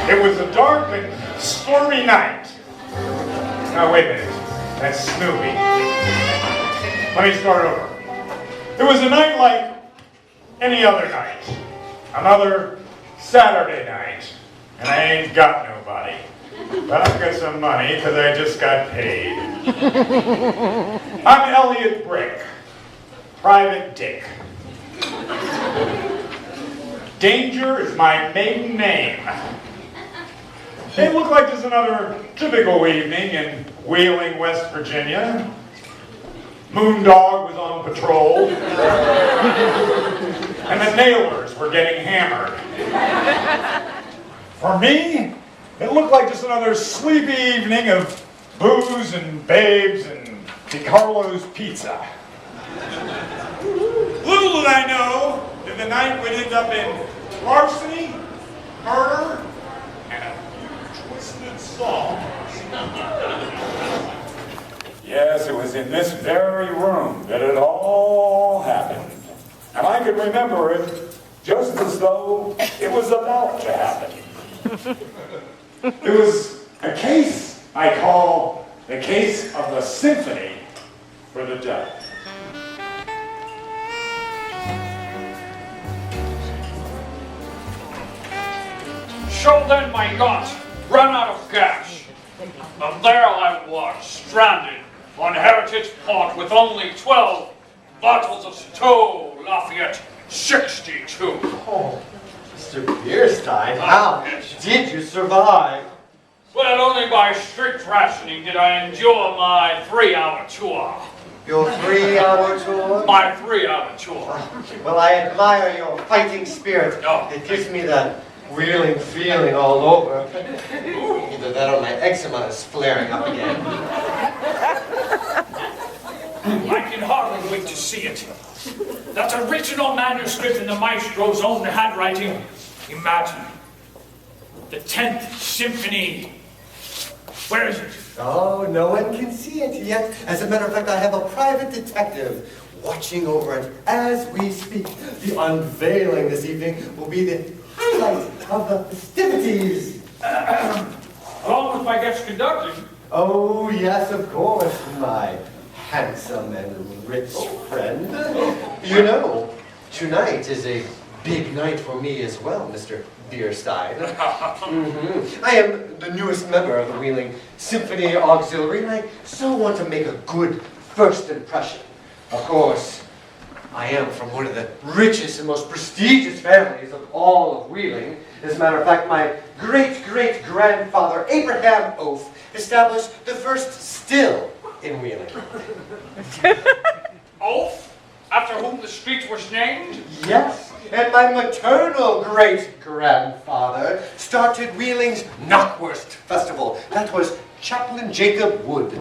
It was a dark and stormy night. Now, wait a minute. That's Snoopy. Let me start over. It was a night like any other night. Another Saturday night. And I ain't got nobody. But I've got some money because I just got paid. I'm Elliot Brick. Private Dick. Danger is my maiden name. It looked like just another typical evening in Wheeling, West Virginia. Moondog was on patrol. And the nailers were getting hammered. For me, it looked like just another sleepy evening of booze and babes and DiCarlo's pizza. Little did I know that the night would end up in larceny, murder, and a few twisted songs. Yes, it was in this very room that it all happened. And I could remember it just as though it was about to happen. It was a case I call the case of the symphony for the devil. So then my yacht ran out of gas, and there I was, stranded on Heritage Port with only 12 bottles of Stowe Lafayette 62. Oh, Mr. Bierstein, how did you survive? Well, only by strict rationing did I endure my 3-hour tour. Your 3-hour tour? My 3-hour tour. Well, I admire your fighting spirit. Oh, It gives me that wheeling feeling all over. Either that or my eczema is flaring up again. I can hardly wait to see it. That original manuscript in the maestro's own handwriting. Imagine. The 10th Symphony. Where is it? Oh, no one can see it yet. As a matter of fact, I have a private detective watching over it as we speak. The unveiling this evening will be the highlight of the festivities. Along with my guest conducting. Oh, yes, of course, my handsome and rich friend. You know, tonight is a big night for me as well, Mr. Bierstein. I am the newest member of the Wheeling Symphony Auxiliary, and I so want to make a good first impression. Of course, I am from one of the richest and most prestigious families of all of Wheeling. As a matter of fact, my great-great-grandfather, Abraham Oath, established the first still in Wheeling. Oath? After whom the street was named? Yes, and my maternal great-grandfather started Wheeling's Knockwurst Festival. That was Chaplain Jacob Wood.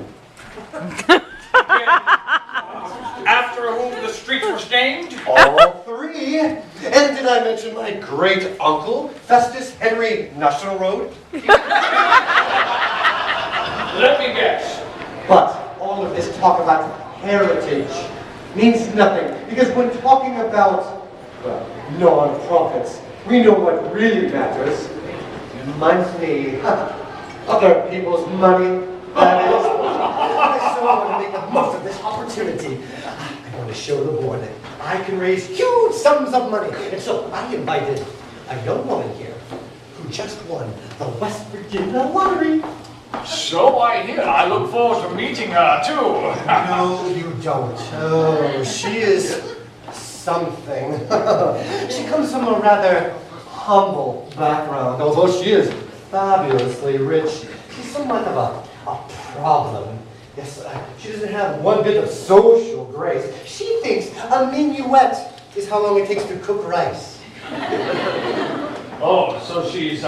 After whom the street was named? All three. And did I mention my great-uncle, Festus Henry National Road? Let me guess. But all of this talk about heritage means nothing, because when talking about, well, non-profits, we know what really matters. Money. Other people's money, that is. I so want to make the most of this opportunity. I want to show the board that I can raise huge sums of money. And so I invited a young woman here who just won the West Virginia lottery. So I hear. I look forward to meeting her, too. No, you don't. Oh, she is something. She comes from a rather humble background, although she is fabulously rich. She's somewhat of a problem. Yes, she doesn't have one bit of social grace. She thinks a minuet is how long it takes to cook rice. Oh, so she's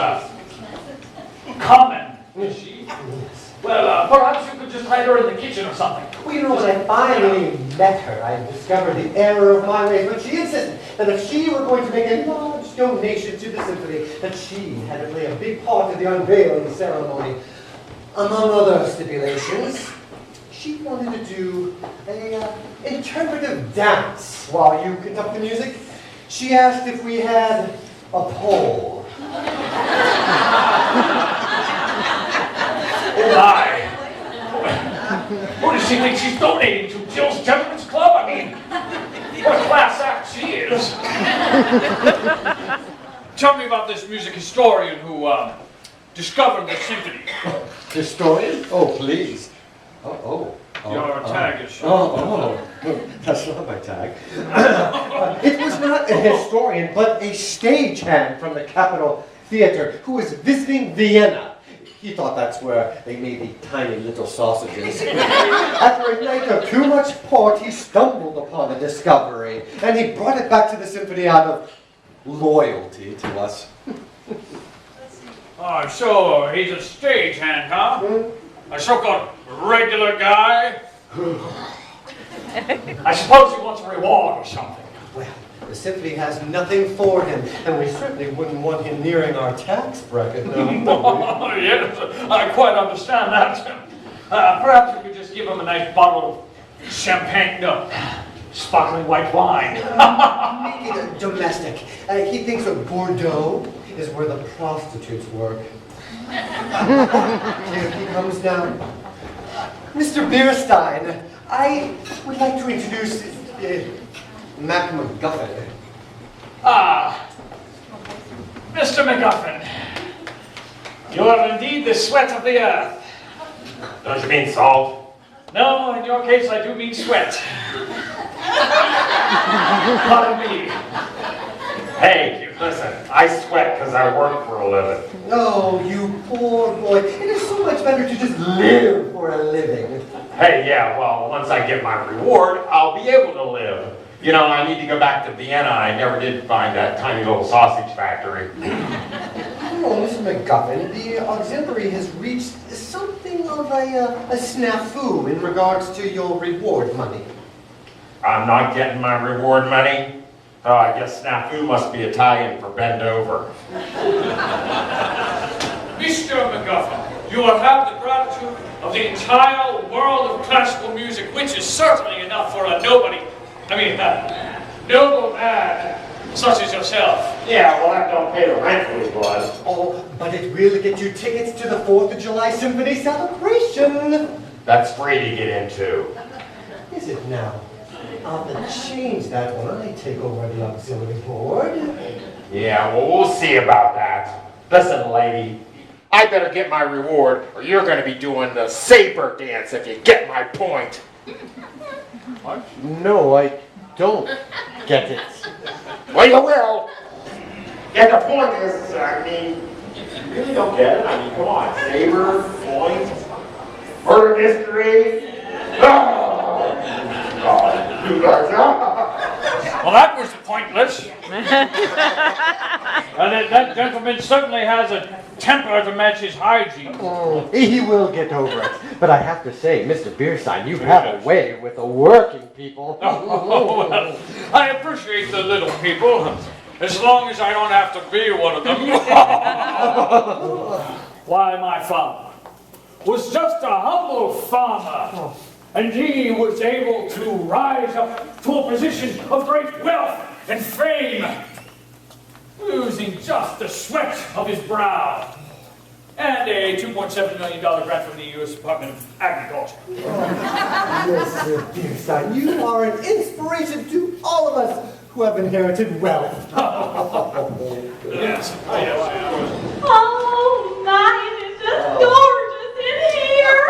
common, is she? Yes. Well, perhaps you could just hide her in the kitchen or something. Well, you know, when I finally met her, I discovered the error of my ways, but she insisted that if she were going to make a large donation to the symphony, that she had to play a big part in the unveiling ceremony. Among other stipulations, she wanted to do an interpretive dance while you conduct the music. She asked if we had a pole. think she's donating to Jill's Gentlemen's Club? I mean, what a class act she is. Tell me about this music historian who discovered the symphony. Historian? Oh, please. Your tag is showing. That's not my tag. It was not a historian, but a stagehand from the Capitol Theater who was visiting Vienna. He thought that's where they made the tiny little sausages. After a night of too much port, he stumbled upon the discovery, and he brought it back to the symphony out of loyalty to us. Oh, so he's a stagehand, huh? A so-called regular guy? I suppose he wants a reward or something. Well, the symphony has nothing for him, and we certainly wouldn't want him nearing our tax bracket now. Yes, I quite understand that. Perhaps we could just give him a nice bottle of champagne, no, sparkling white wine. Make it domestic. He thinks that Bordeaux is where the prostitutes work. Here he comes down. Mr. Bierstein, I would like to introduce Mac McGuffin. Ah, Mr. McGuffin, you are indeed the sweat of the earth. Don't you mean salt? No, in your case I do mean sweat. Pardon me. Hey, listen, I sweat because I work for a living. Oh, you poor boy. It is so much better to just live for a living. Hey, yeah, well, once I get my reward, I'll be able to live. You know, I need to go back to Vienna. I never did find that tiny little sausage factory. Oh, Mr. McGuffin, the auxiliary has reached something of a snafu in regards to your reward money. I'm not getting my reward money? Oh, I guess snafu must be Italian for bend over. Mr. McGuffin, you will have the gratitude of the entire world of classical music, which is certainly enough for a noble man such as yourself. Yeah, well, that don't pay the rent for his blood. Oh, but it will get you tickets to the 4th of July Symphony celebration. That's free to get into. Is it now? I'll have to change that when I take over the auxiliary board. Yeah, well, we'll see about that. Listen, lady, I better get my reward, or you're going to be doing the saber dance if you get my point. What? No, I don't get it. Well, you will. Yeah, the point is, I mean, you really don't get it? I mean, come on, saber, point, murder mystery. Oh, God, you guys, Well, that was pointless. And that gentleman certainly has a temper to match his hygiene. Oh, he will get over it. But I have to say, Mr. Bierstein, you have a way with the working people. Oh, well, I appreciate the little people, as long as I don't have to be one of them. Why, my father was just a humble farmer, and he was able to rise up to a position of great wealth and fame, losing just the sweat of his brow and a $2.7 million grant from the U.S. Department of Agriculture. Mr. Bierstein, you are an inspiration to all of us who have inherited wealth. Yes. Oh my, it is just gorgeous in here.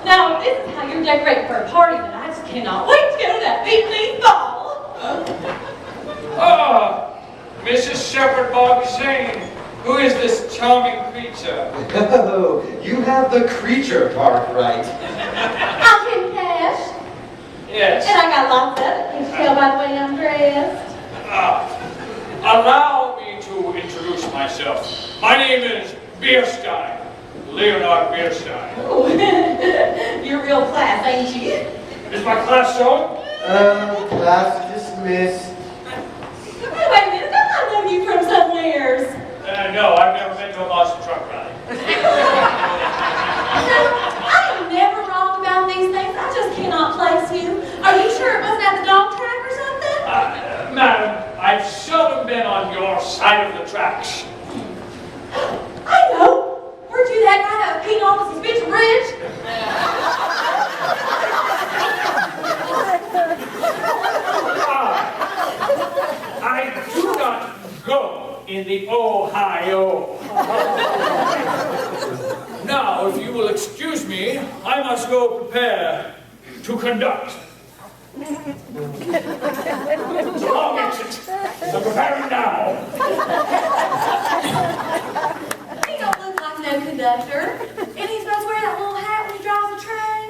Now, if this is how you're decorating for a party, then I just cannot wait to go to that evening ball. Ah, Mrs. Shepherd Bobby Zane, who is this charming creature? Oh, you have the creature part right. I'm Kim Cash, Yes. and I got lots of it. Can you tell by the way I'm dressed? Allow me to introduce myself. My name is Bierstein, Leonard Bierstein. Oh, you're real class, ain't you? Is my class showing? Class dismissed. Wait a minute, I know you from somewheres. No, I've never been to a monster truck rally. I am never wrong about these things. I just cannot place you. Are you sure it wasn't at the dog track or something? Madam, I've seldom been on your side of the tracks. I know. Weren't you that guy that was peeing off the suspension bridge? I must go prepare to conduct. Long exit. So preparing now. He don't look like no conductor. And he's supposed to wear that little hat when he drives the train.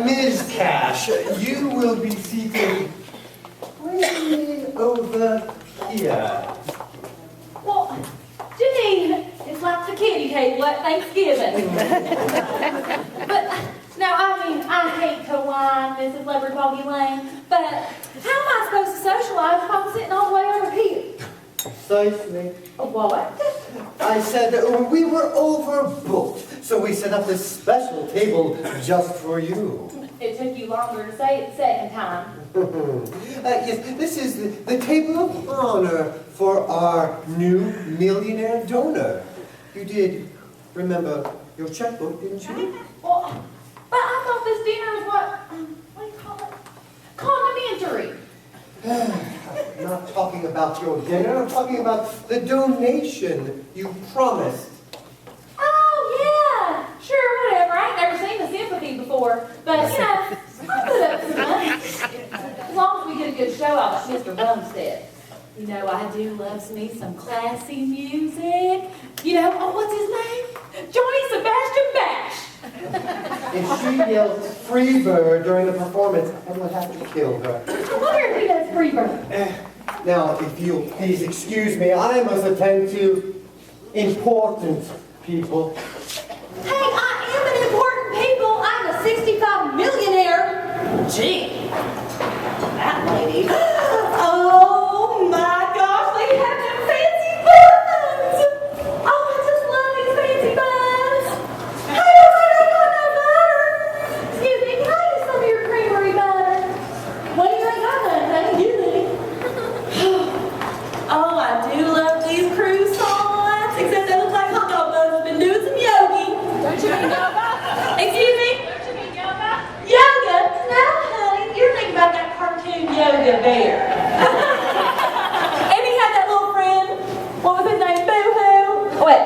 Ms. Cash, you will be seated way over here. Well, Jimmy, it's like the kiddie table at Thanksgiving. But, now, I mean, I hate to whine, Mrs. Leopard Boggy Lane, but how am I supposed to socialize if I'm sitting all the way over here? Precisely. What? I said we were overbooked, so we set up this special table just for you. It took you longer to say it the second time. Yes, this is the table of honor for our new millionaire donor. You did remember your checkbook, didn't you? Well, but I thought this dinner was what do you call it? Complimentary. I'm not talking about your dinner, I'm talking about the donation you promised. Oh, yeah. Sure, whatever. I ain't never seen the sympathy before. But, you know, I'll put up some money. As long as we get a good show out of Mr. Bumstead. You know, I do love me some classy music. You know, what's his name? Johnny Sebastian Bash. If she yells "free bird" during the performance, I will have to kill her. I wonder if he does Freebird. Now, if you'll please excuse me, I must attend to important people. Hey, I am an important people. I'm a 65 millionaire. Gee, that lady. Oh my gosh, they have them fancy buns. Oh, I just love these fancy buns. Hey, I got no butter. Excuse me, can I get some of your creamery butter? What do you think I'm gonna thank you, Liddy? Oh, I do love these croissants, except they look like hot dog buns have been doing some yogi. Don't you mean yoga? Excuse me? Don't you mean yoga? Yoga? No, honey, you're thinking about that cartoon Yoga Bear. And he had that little friend, what was his name, Boo-Hoo? Wait,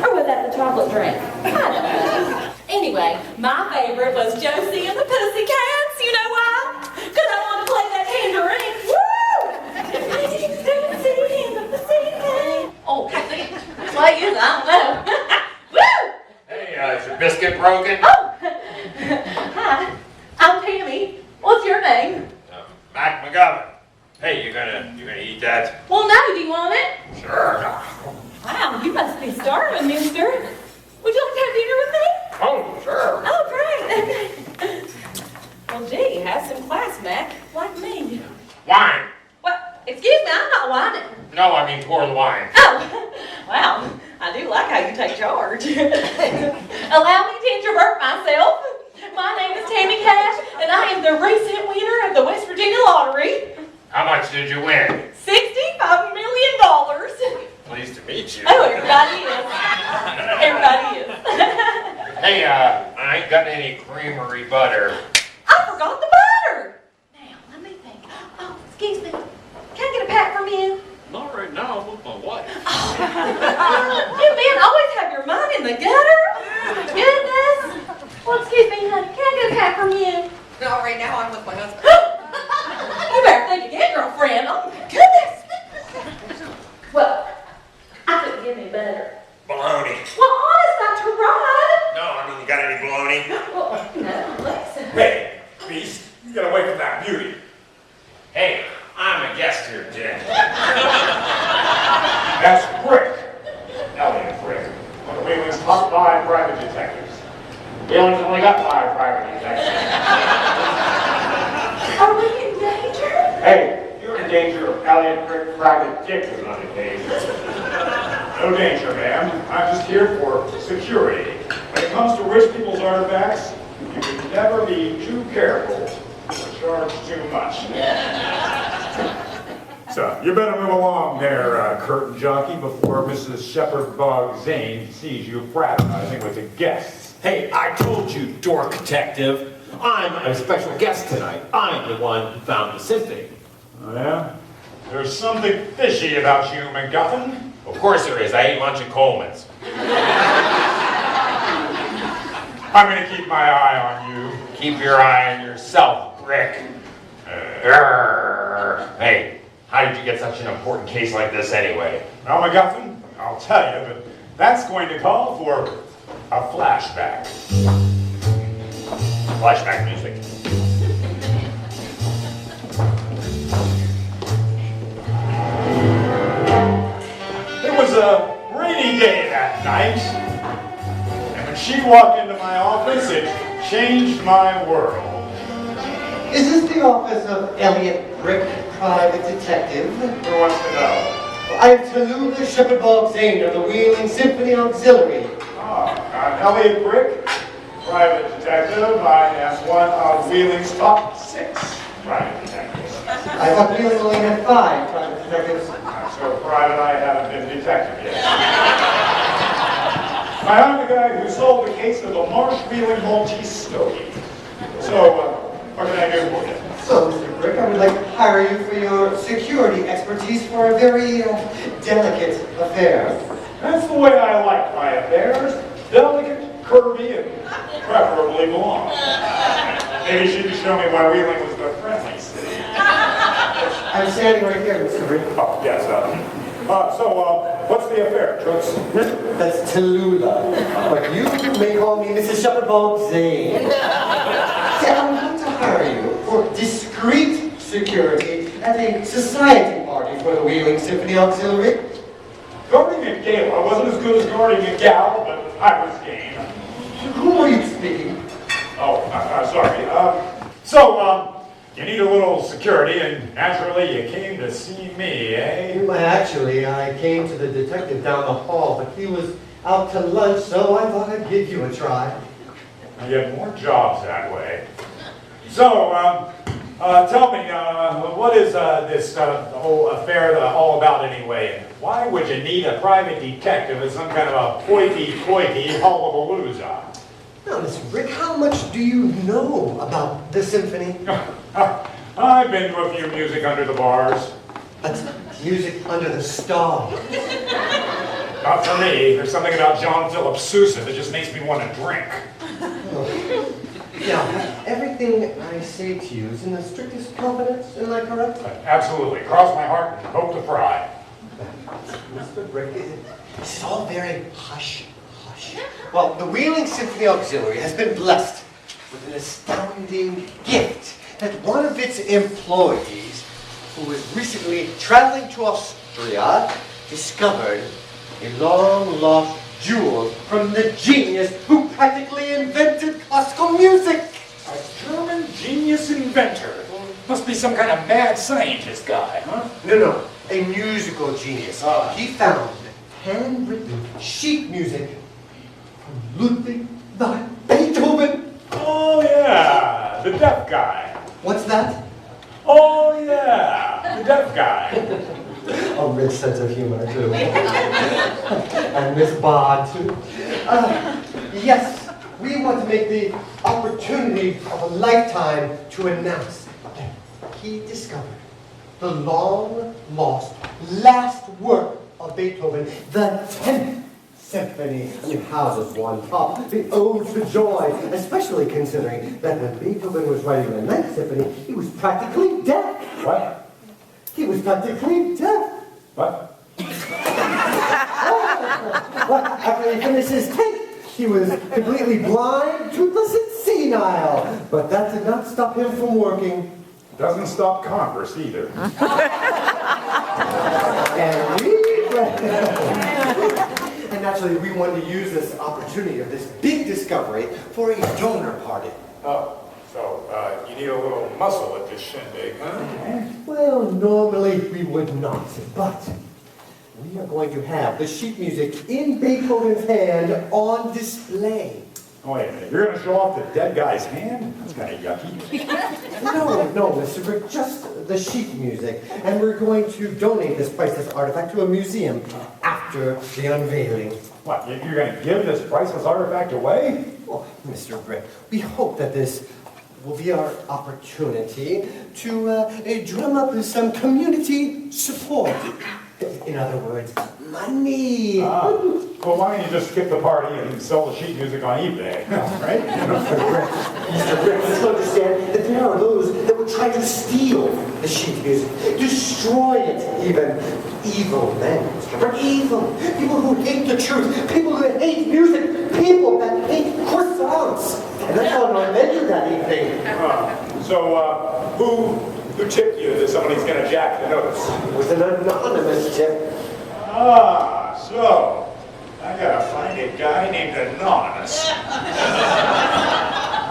or was that the chocolate drink? I don't know. Anyway, my favorite was Josie and the Pussycats. You know why? Because I wanted to play that tambourine. Woo! Josie and the Pussycats. Oh, play it? I don't know. Woo! Hey, is your biscuit broken? Oh, hi. I'm Tammy. What's your name? Mac McGovern. Hey, you gonna eat that? Well, no. Do you want it? Sure. Wow, you must be starving, mister. Would you like to have dinner with me? Oh, sure. Oh, great. Okay. Well, gee, have some class, Mac. Like me. Wine. What? Excuse me, I'm not whining. No, I mean pour the wine. Oh, wow. I do like how you take charge. Allow me to introvert myself. My name is Tammy Cash, and I am the recent winner of the West Virginia Lottery. How much did you win? $65 million. Pleased to meet you. Oh, everybody is. Everybody is. Hey, I ain't got any creamery butter. I forgot the butter. Now, let me think. Oh, excuse me. Can I get a pat from you? Not right now, I'm with my wife. You men always have your mind in the gutter. Goodness. Well, excuse me, honey. Can I get a pat from you? No, right now I'm with my husband. You better think again, girlfriend. Oh, my goodness. Well, I couldn't give any better. Baloney. Well, honest, I tried. No, I mean, you got any baloney? Well, no, listen. Hey, beast, you get away from that beauty. Hey, I'm a guest here, Dick. That's Frick. Elliot Frick. One of Wheelin's top 5 private detectives. Wheelin's only got 5 private detectives. Are we in danger? Hey, you're in danger of Elliot Frick private dick is not in danger. No danger, ma'am. I'm just here for security. When it comes to rich people's artifacts, you can never be too careful or charge too much. So, you better move along there, curtain jockey, before Mrs. Shepherd Bog Zane sees you fraternizing with the guests. Hey, I told you, dork detective. I'm a special guest tonight. I'm the one who found the symphony. Oh, yeah? There's something fishy about you, McGuffin. Of course there is. I ate lunch at Coleman's. I'm gonna keep my eye on you. Keep your eye on yourself, Rick. Hey, how did you get such an important case like this anyway? Well, MacGuffin, I'll tell you, but that's going to call for a flashback. Flashback music. It was a rainy day that night, and when she walked into my office, it changed my world. Is this the office of Elliot Brick, private detective? Who wants to know? I am Tallulah Shepherd Zane of the Wheeling Symphony Auxiliary. I'm Elliot Brick, private detective. I am one of Wheeling's top 6 private detectives. I thought Wheeling only had 5 private detectives. So private, I haven't been detective yet. I'm the guy who solved the case of the Marsh Wheeling Maltese Stogie. So, what can I do for you? So, Mr. Brick, I would like to hire you for your security expertise for a very delicate affair. That's the way I like my affairs. Delicate, curvy, and preferably blonde. Maybe she could show me why Wheeling was the friendly city. I'm standing right here, Mr. Brick. Oh, yes. What's the affair, Toots? That's Tallulah. But you may call me Mrs. Shepherd Zane. See, I'm going to hire you for discreet security at a society party for the Wheeling Symphony Auxiliary. Guarding a gala wasn't as good as guarding a gal, but I was game. Who are you speaking? Oh, sorry. You need a little security, and naturally you came to see me, eh? Well, actually, I came to the detective down the hall, but he was out to lunch, so I thought I'd give you a try. You get more jobs that way. So, tell me, what is this whole affair all about anyway? Why would you need a private detective as some kind of a hoity-toity hullabalooza? Now, Mr. Brick, how much do you know about the symphony? I've been to a few music under the bars. That's music under the stars. Not for me. There's something about John Philip Sousa that just makes me want to drink. Now, everything I say to you is in the strictest confidence, am I correct? Absolutely. Cross my heart and hope to fry. Mr. Brick, this is all very hush, hush. Well, the Wheeling Symphony Auxiliary has been blessed with an astounding gift that one of its employees, who was recently traveling to Austria, discovered a long-lost jewel from the genius who practically invented classical music. A German genius inventor. Must be some kind of mad scientist guy, huh? No, a musical genius. He found handwritten sheet music from Ludwig van Beethoven. Oh, yeah. The deaf guy. What's that? Oh, yeah. The deaf guy. A rich sense of humor, too. And Miss Bard, too. Yes, we want to make the opportunity of a lifetime to announce that he discovered the long-lost last work of Beethoven, the 10th Symphony. I mean, how does one top the Ode to Joy, especially considering that when Beethoven was writing the 9th Symphony, he was practically deaf. What? He was practically deaf. What? Well, after he finished his tape, he was completely blind, toothless, and senile. But that did not stop him from working. Doesn't stop Congress either. And naturally, we wanted to use this opportunity of this big discovery for a donor party. Oh, so you need a little muscle at this shindig, huh? Well, normally we would not, but we are going to have the sheet music in Beethoven's hand on display. Oh, wait a minute. You're going to show off the dead guy's hand? That's kind of yucky. No, Mr. Brick, just the sheet music. And we're going to donate this priceless artifact to a museum after the unveiling. What, you're going to give this priceless artifact away? Well, Mr. Brick, we hope that this will be our opportunity to drum up some community support. In other words, money. Well, why don't you just skip the party and sell the sheet music on eBay, right? Mr. Brick, you should understand that there are those that would try to steal the sheet music, destroy it even. Evil men, Mr. Brick, evil. People who hate the truth, people who hate music, people that hate croissants. And that's on our menu that evening. So, who tipped you that somebody's gonna jack the notes? It was an anonymous tip. So, I gotta find a guy named Anonymous.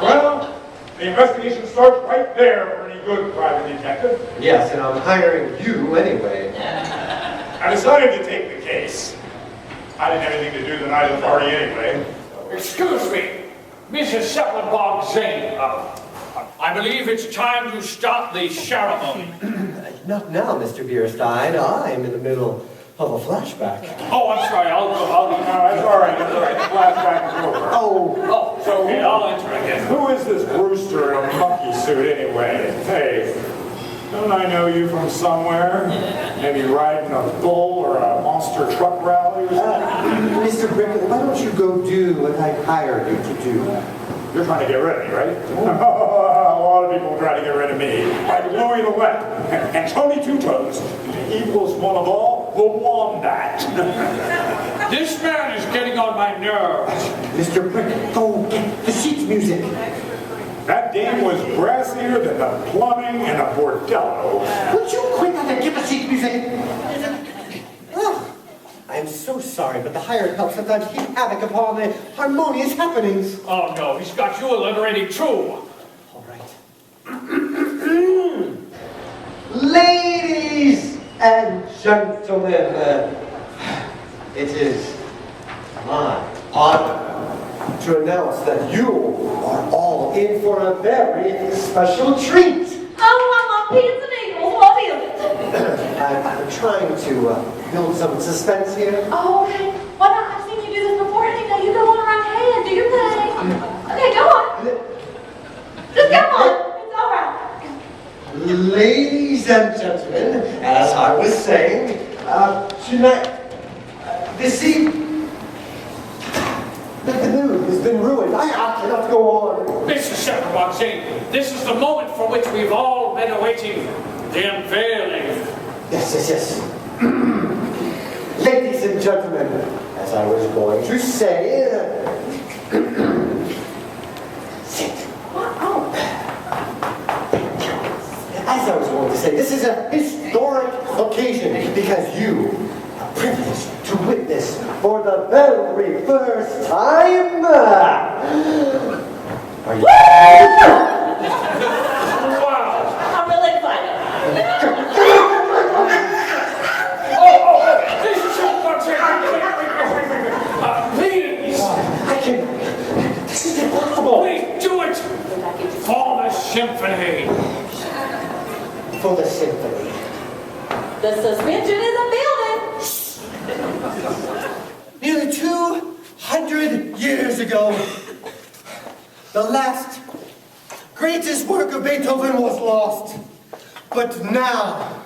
Well, the investigation starts right there for any good private detective. Yes, and I'm hiring you anyway. I decided to take the case. I didn't have anything to do the night of the party anyway. Excuse me, Mrs. Shepherd Zane. I believe it's time to start the ceremony. Not now, Mr. Bierstein. I'm in the middle of a flashback. Oh, I'm sorry. I'll go. No, that's all right. That's all right. The flashback is over. Oh, So okay, I'll enter again. Who is this rooster in a monkey suit anyway? Hey, don't I know you from somewhere? Maybe riding a bull or a monster truck rally or something? Mr. Brick, why don't you go do what I hired you to do? You're trying to get rid of me, right? A lot of people try to get rid of me. Like Louis the Wet and Tony Two Toes equals one of all the wombat. This man is getting on my nerves. Mr. Brick, go get the sheet music. That dame was brassier than the plumbing in a bordello. Would you quit that and get the sheet music? Oh, I'm so sorry, but the hired help sometimes heap havoc upon the harmonious happenings. Oh no, he's got you alliterating too. All right. Ladies and gentlemen, it is my honor to announce that you are all in for a very special treat. Oh, I want pins and needles. What is it? I'm trying to build some suspense here. Oh, okay. Why not? I've seen you do this before. Now you go on right ahead. Do your thing. Okay, go on. Just go on. It's all right. Ladies and gentlemen, as I was saying, tonight, this evening, the mood has been ruined. I cannot go on. Mrs. Shepherd Zane, this is the moment for which we've all been awaiting. The unveiling. Yes. Ladies and gentlemen, as I was going to say, sit. Oh. As I was going to say, this is a historic occasion because you are privileged to witness for the very first time. Are you? Wow. I'm really excited. Mrs. Shepherd Zane, please. I can. This is impossible. Please do it for the symphony. For the symphony. The suspension is a building. Nearly 200 years ago, the last greatest work of Beethoven was lost. But now,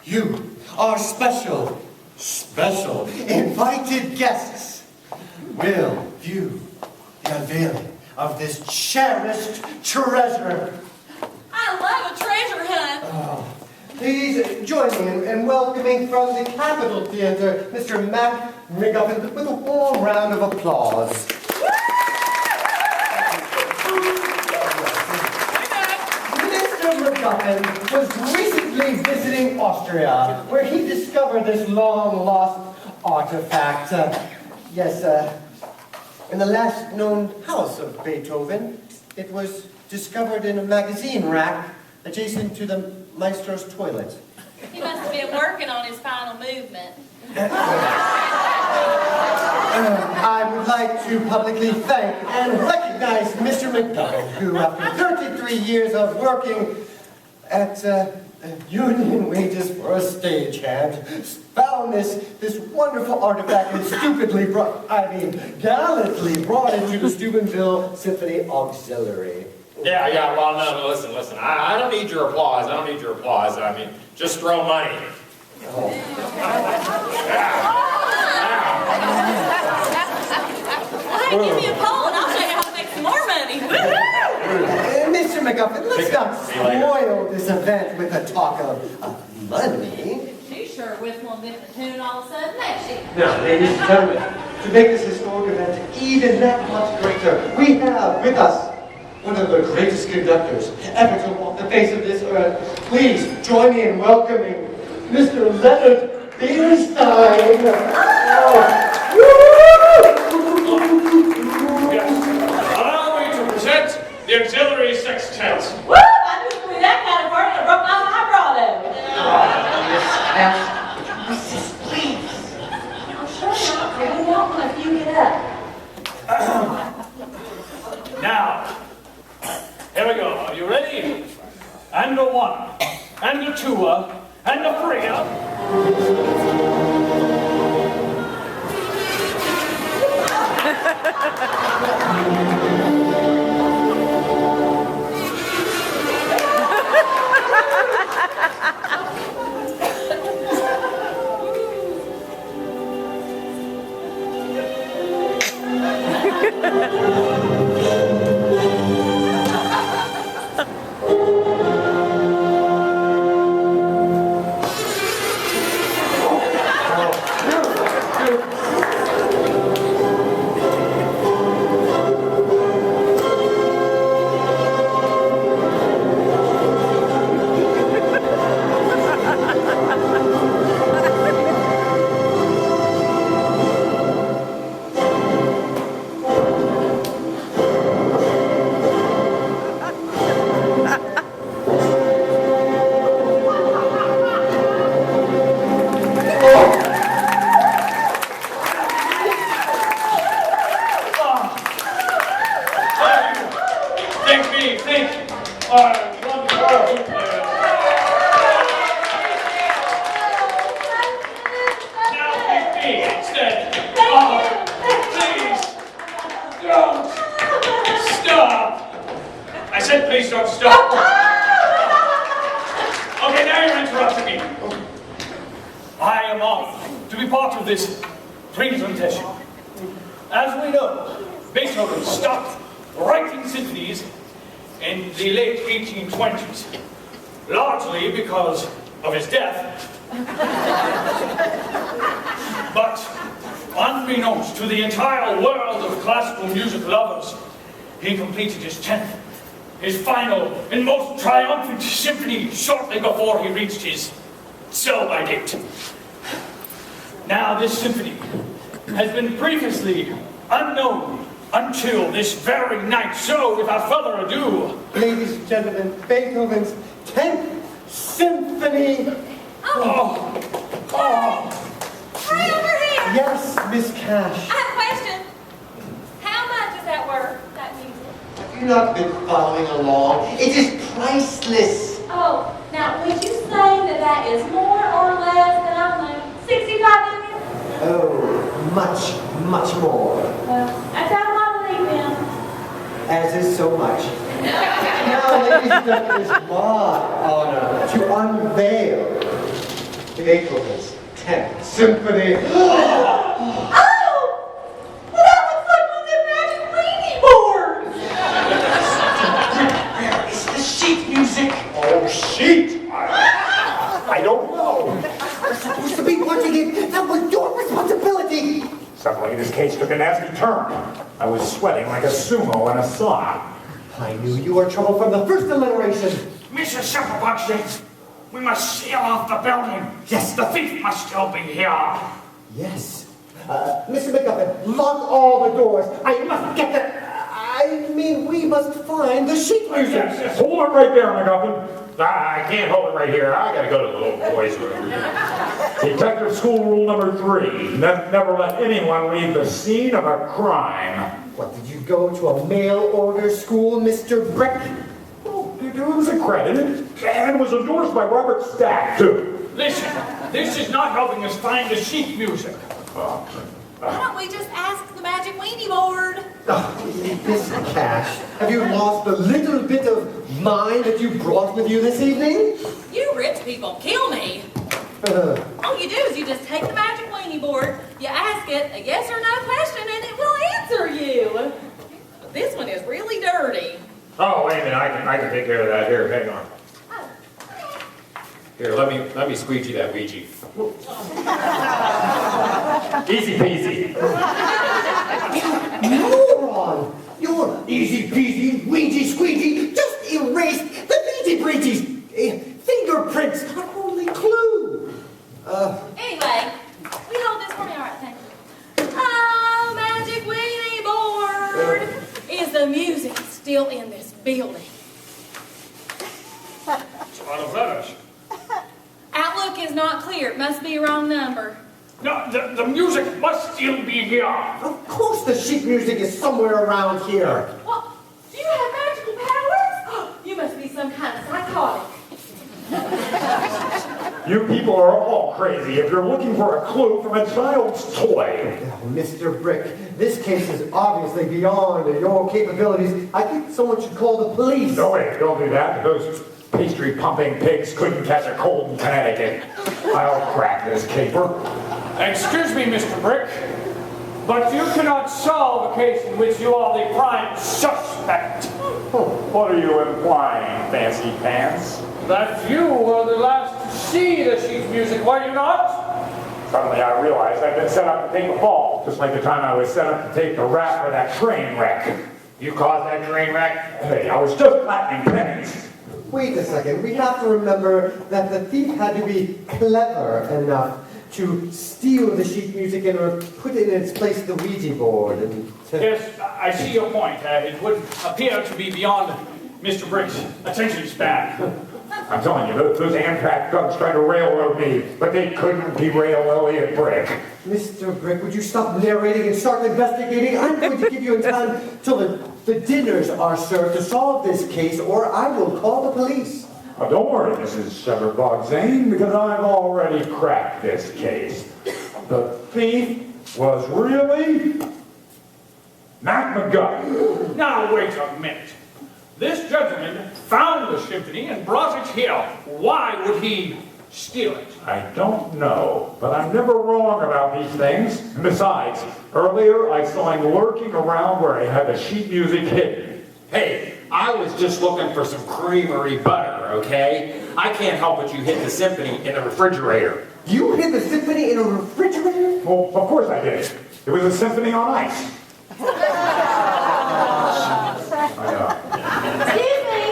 you are special invited guests will view the unveiling of this cherished treasure. I love a treasure hunt. Please join me in welcoming from the Capitol Theater, Mr. Mac McGuffin, with a warm round of applause. Mr. McGuffin was recently visiting Austria, where he discovered this long-lost artifact. In the last known house of Beethoven. It was discovered in a magazine rack adjacent to the maestro's toilet. He must have been working on his final movement. I would like to publicly thank and recognize Mr. McDonald, who, after 33 years of working at union wages for a stagehand, found this wonderful artifact and gallantly brought it to the Steubenville Symphony Auxiliary. Yeah, well, no, listen. I don't need your applause. I mean, just throw money. Oh. Hey, give me a call and I'll show you how to make some more money. Woo-hoo! Mr. McGuffin, let's not spoil this event with a talk of money. She sure whistling different tune all of a sudden, ain't she? Now, ladies and gentlemen, to make this historic event even that much greater, we have with us one of the greatest conductors ever to walk the face of this earth. Please join me in welcoming Mr. Leonard Bernstein. Yes. Allow me to present the auxiliary sextet. Woo! I knew it would be that kind of party that broke my vibrato. Mrs. Please. I'm sure not. I really don't want if you get up. Now, here we go. Are you ready? And a one, and a two, and a three. Please don't stop. Okay, now you're interrupting me. I am honored to be part of this presentation. As we know, Beethoven stopped writing symphonies in the late 1820s, largely because of his death. But unbeknownst to the entire world of classical music lovers, he completed his 10th, his final and most triumphant symphony shortly before he reached his sell-by date. Now this symphony has been previously unknown until this very night. So without further ado, Ladies and gentlemen, Beethoven's 10th Symphony. Oh. Right over here. Yes, Miss Cash. I have a question. How much is that worth, that music? Have you not been following along? It is priceless. Oh, now would you say that that is more or less than, I don't know, 65 million? Oh, much, much more. Well, that's out of my league then. As is so much. Now, ladies and gentlemen, it's my honor to unveil Beethoven's 10th Symphony. Oh! Well, that looks like one of them magic weenie boards! Where is the sheet music? Oh, sheet! I don't know. We're supposed to be watching it. That was your responsibility. Suddenly, this case took a nasty turn. I was sweating like a sumo in a sauna. I knew you were trouble from the first alliteration. Mrs. Shepperbuxton, we must seal off the building. Yes. The thief must still be here. Yes. Mr. McGuffin, lock all the doors. I must get the... I mean, we must find the sheet music. Yes, hold it right there, McGuffin. I can't hold it right here. I gotta go to the little boys' room. Detective school rule number 3. Never let anyone leave the scene of a crime. What, did you go to a mail order school, Mr. Brick? Oh, it was accredited and was endorsed by Robert Stack, too. Listen, this is not helping us find the sheet music. Why don't we just ask the magic weenie board? Oh, Miss Cash, have you lost the little bit of mind that you brought with you this evening? You rich people kill me. All you do is you just take the magic weenie board, you ask ask it a yes or no question and it will answer you. This one is really dirty. Oh, wait a minute, I can take care of that. Here, hang on. Oh, Here, let me squeegee that Ouija. Easy peasy. Moron! Your easy peasy, Ouija squeegee just erased the Ouija breezy's fingerprints. Our only clue. Anyway, we hold this for me, all right, thank you. Oh, magic weenie board! Is the music still in this building? It's a lot of letters. Outlook is not clear. It must be a wrong number. No, the music must still be here. Of course the sheet music is somewhere around here. Well, do you have magical powers? You must be some kind of psychotic. You people are all crazy if you're looking for a clue from a child's toy. Now, Mr. Brick, this case is obviously beyond your capabilities. I think someone should call the police. No, wait, don't do that. Those pastry-pumping pigs couldn't catch a cold in Connecticut. I'll crack this caper. Excuse me, Mr. Brick, but you cannot solve a case in which you are the prime suspect. What are you implying, fancy pants? That you were the last to see the sheet music, were you not? Suddenly I realized I'd been set up to take a fall, just like the time I was set up to take the rap for that train wreck. You caused that train wreck? Hey, I was just flattening pennies. Wait a second. We have to remember that the thief had to be clever enough to steal the sheet music and put in its place the Ouija board. And Yes, I see your point. It would appear to be beyond Mr. Brick's attention span. I'm telling you, those Amtrak thugs tried to railroad me, but they couldn't derail Elliot Brick. Mr. Brick, would you stop narrating and start investigating? I'm going to give you time till the dinners are served to solve this case, or I will call the police. Oh, don't worry, Mrs. Shepard Zane, because I've already cracked this case. The thief was really Mac McGuff. Now, wait a minute. This gentleman found the symphony and brought it here. Why would he steal it? I don't know, but I'm never wrong about these things. And besides, earlier I saw him lurking around where I had the sheet music hidden. Hey, I was just looking for some creamery butter, okay? I can't help but you hid the symphony in the refrigerator. You hid the symphony in a refrigerator? Well, of course I did. It was a symphony on ice. Excuse me.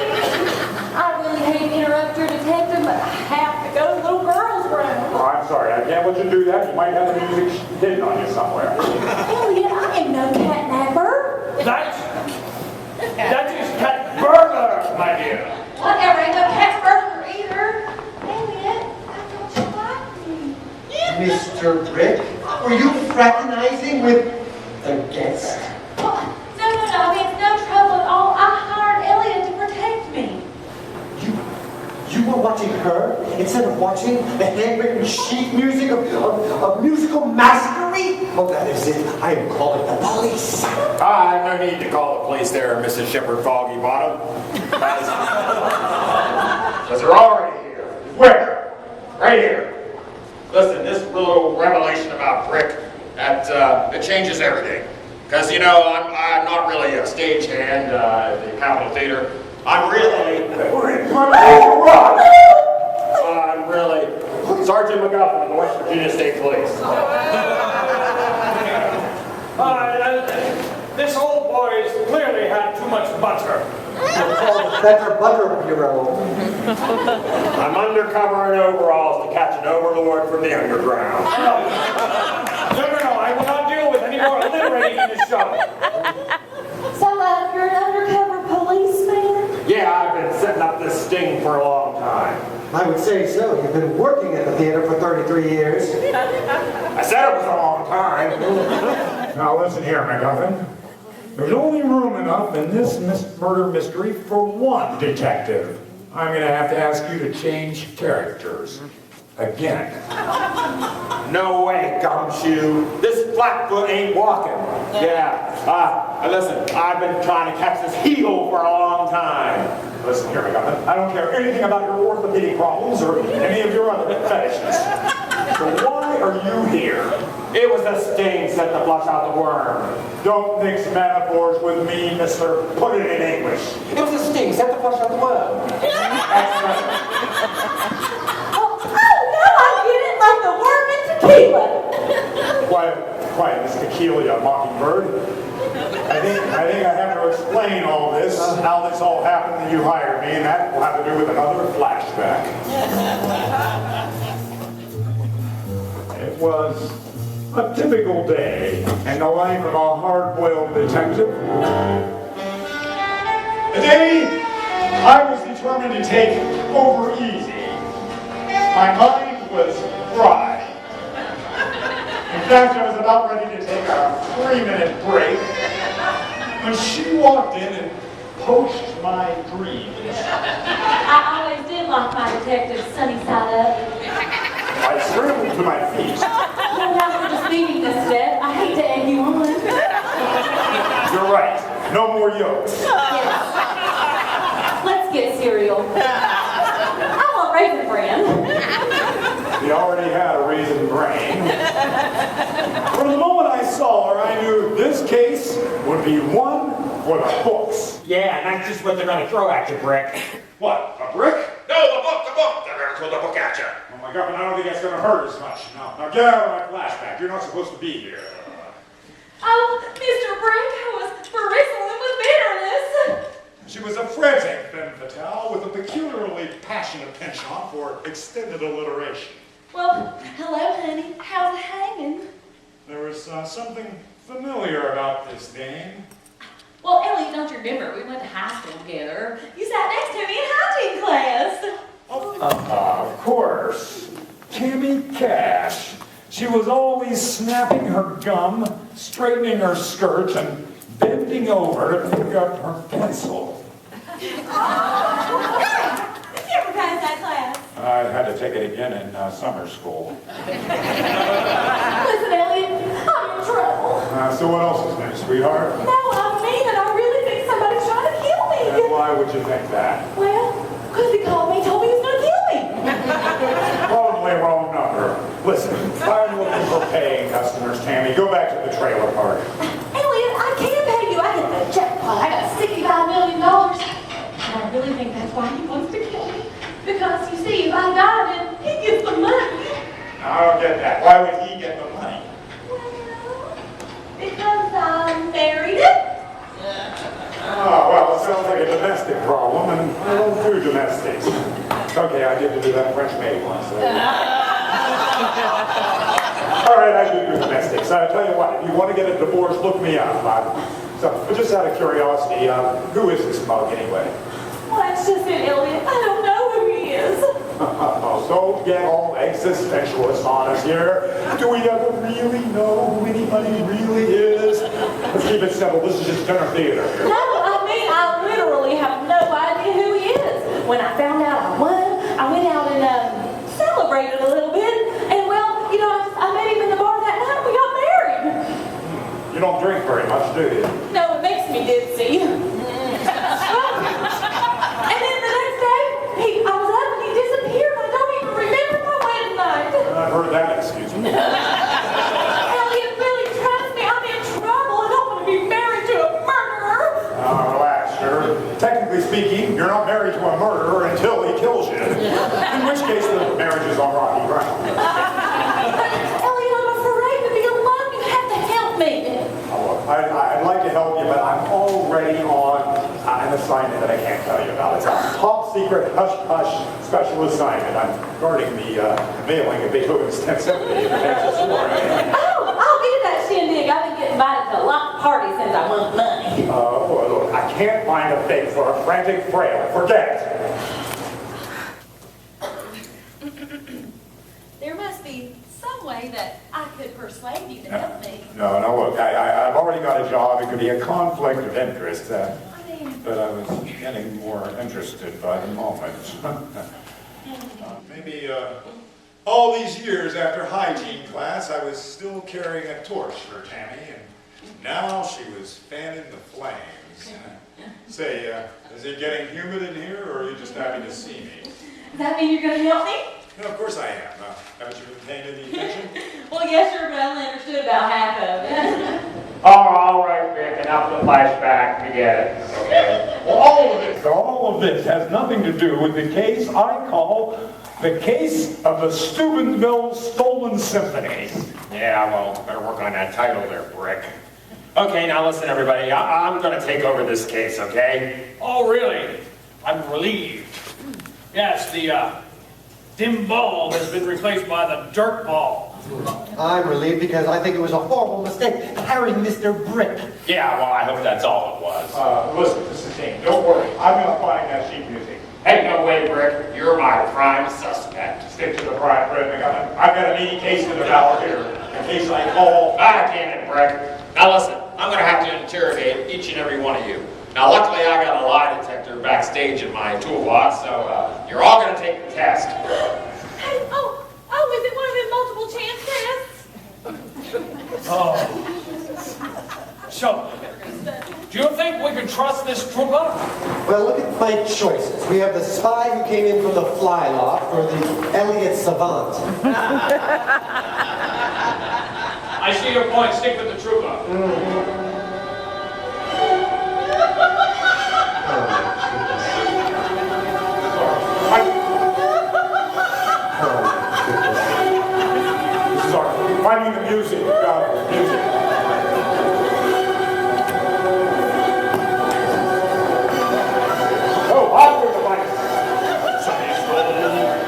I really hate to interrupt your detective, but I have to go to the little girl's room. Oh, I'm sorry, I can't let you do that. You might have the music hidden on you somewhere. Elliot, I am no catnapper. That is cat burglar, my dear. Whatever, ain't no cat burglar either. Elliot, I thought you liked me. Mr. Brick, were you fraternizing with a guest? Oh, no, it's no trouble at all. I hired Elliot to protect me. You were watching her instead of watching the handwritten sheet music of musical masquerie? Oh, that is it. I am calling the police. No need to call the police there, Mrs. Shepard Foggy Bottom. Because they're already here. Where? Right here. Listen, this little revelation about Brick, it changes everything. Because, you know, I'm not really a stagehand at the Capitol Theater. I'm really Sergeant McGuffin of the West Virginia State Police. This old boy's clearly had too much butter. It's called the Better Butter Bureau. I'm undercover in overalls to catch an overlord from the underground. No, I will not deal with any more alliterating in this show. So, you're an undercover policeman? Yeah, I've been setting up this sting for a long time. I would say so. You've been working at the theater for 33 years. I said it was a long time. Now listen here, McGuffin. There's only room enough in this murder mystery for one detective. I'm going to have to ask you to change characters. Again. No way, gumshoe. This Flatfoot ain't walking. Yeah. Listen, I've been trying to catch this heel for a long time. Listen here, McGuffin. I don't care anything about your orthopedic problems or any of your other fetishes. So why are you here? It was a sting set to flush out the worm. Don't mix metaphors with me, mister. Put it in English. It was a sting set to flush out the worm. Excellent. Oh, now I get it, like the worm in tequila. Quiet, Miss Tequila, Mockingbird. I think I have to explain all this, how this all happened that you hired me, and that will have to do with another flashback. It was a typical day in the life of a hard-boiled detective. A day I was determined to take over easy. My mind was dry. In fact, I was about ready to take a 3-minute break when she walked in and poached my dreams. I always did like my detectives sunny side up. I scrambled to my feet. No doubt we're just leaving this step. I hate to egg you on. You're right. No more yolks. Yes. Let's get cereal. I want Raisin Bran. He already had a raisin brain. From the moment I saw her, I knew this case would be one for the books. Yeah, and that's just what they're gonna throw at you, Brick. What, a brick? No, the book! They're gonna throw the book at you. Oh my God, but I don't think that's gonna hurt as much. Now get out of my flashback. You're not supposed to be here. Oh, Mr. Brick, I was bristling with bitterness. She was a frantic femme fatale with a peculiarly passionate penchant for extended alliteration. Well, hello, honey. How's it hanging? There was something familiar about this name. Well, Ellie, don't you remember? We went to high school together. You sat next to me in hygiene class. Of course. Tammy Cash. She was always snapping her gum, straightening her skirt, and bending over to pick up her pencil. Did you ever pass that class? I had to take it again in summer school. Listen, Elliot, I'm in trouble. So what else is new, sweetheart? No, I mean that I really think somebody's trying to kill me. And why would you think that? Well, because he called me, told me he was going to kill me. Probably wrong number. Listen, I'm looking for paying customers, Tammy. Go back to the trailer park. Elliot, I can't pay you. I hit the jackpot. I got $65 million. And I really think that's why he wants to kill me. Because, you see, if I die, then he gets the money. I don't get that. Why would he get the money? Well, because I married him. Oh, well, it sounds like a domestic problem, and I don't do domestics. Okay, I did do that French maid once. All right, I do domestics. I tell you what, if you want to get a divorce, look me up. So, just out of curiosity, who is this mug anyway? Well, that's just it, Elliot. I don't know who he is. Don't get all existentialist on us here. Do we ever really know who anybody really is? Let's keep it simple. This is just dinner theater. No, I mean, I literally have no idea who he is. When I found out I won, I went out and celebrated a little bit. And, well, you know, I met him in the bar that night and we got married. You don't drink very much, do you? No, it makes me dipsy. And then the next day, I was up and he disappeared. I don't even remember my wedding night. I've heard that excuse. Elliot, really, trust me, I'm in trouble. I don't want to be married to a murderer. Relax, sir. Technically speaking, you're not married to a murderer until he kills you. In which case, the marriage is on rocky ground. Elliot, I'm afraid to be alone. You have to help me. Oh, I'd like to help you, but I'm already on an assignment that I can't tell you about. It's a top secret hush-hush special assignment. I'm guarding the mailing of Beethoven's 10th Symphony in the Texas War. Oh, I'll be at that shindig. I've been getting invited to a lot of parties since I won money. Well, look, I can't find a fake for a frantic frail. Forget it. There must be some way that I could persuade you to help me. No, look, I've already got a job. It could be a conflict of interest. But I was getting more interested by the moment. Maybe all these years after hygiene class, I was still carrying a torch for Tammy, and now she was fanning the flames. Say, is it getting humid in here, or are you just happy to see me? Does that mean you're going to help me? No, of course I am. Haven't you been paying any attention? Well, yes, sir, but I only understood about half of it. Oh, all right, Rick, enough of the flashback. We get it. Okay. Well, all of this has nothing to do with the case I call the case of the Steubenville Stolen Symphony. Yeah, well, better work on that title there, Brick. Okay, now listen, everybody. I'm going to take over this case, okay? Oh, really? I'm relieved. Yes, the dim bulb has been replaced by the dirt ball. I'm relieved because I think it was a horrible mistake hiring Mr. Brick. Yeah, well, I hope that's all it was. Listen, Mrs. King, don't worry. I'm going to find that sheet music. Hey, no way, Brick. You're my prime suspect. Stick to the prime, Fred. I've got an easy case to devour here. In case I call. Ah, damn it, Brick. Now listen, I'm going to have to interrogate each and every one of you. Now, luckily, I got a lie detector backstage in my toolbox, so you're all going to take the test. Hey, is it one of them multiple chance tests? Oh. So, do you think we can trust this trooper? Well, look at my choices. We have the spy who came in from the fly loft, or the Elliot savant. I see your point. Stick with the trooper. Sorry, finding the music. Music. Oh, I'll bring the light. Somebody stole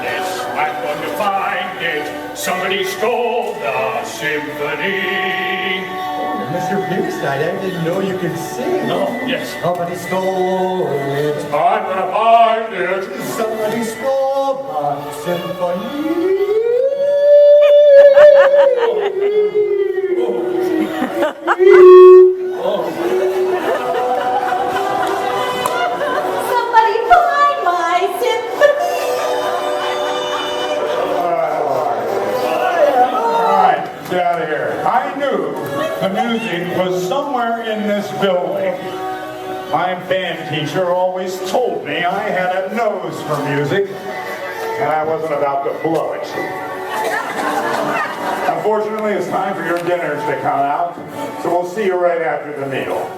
this. I'm going to find it. Somebody stole the symphony. Mr. Bierstein, I didn't know you could sing. Oh, yes. Somebody stole it. I'm gonna find it. Somebody stole my symphony. Somebody find my symphony. All right, get out of here. I knew the music was somewhere in this building. My band teacher always told me I had a nose for music, and I wasn't about to blow it. Unfortunately, it's time for your dinners to come out, so we'll see you right after the meal.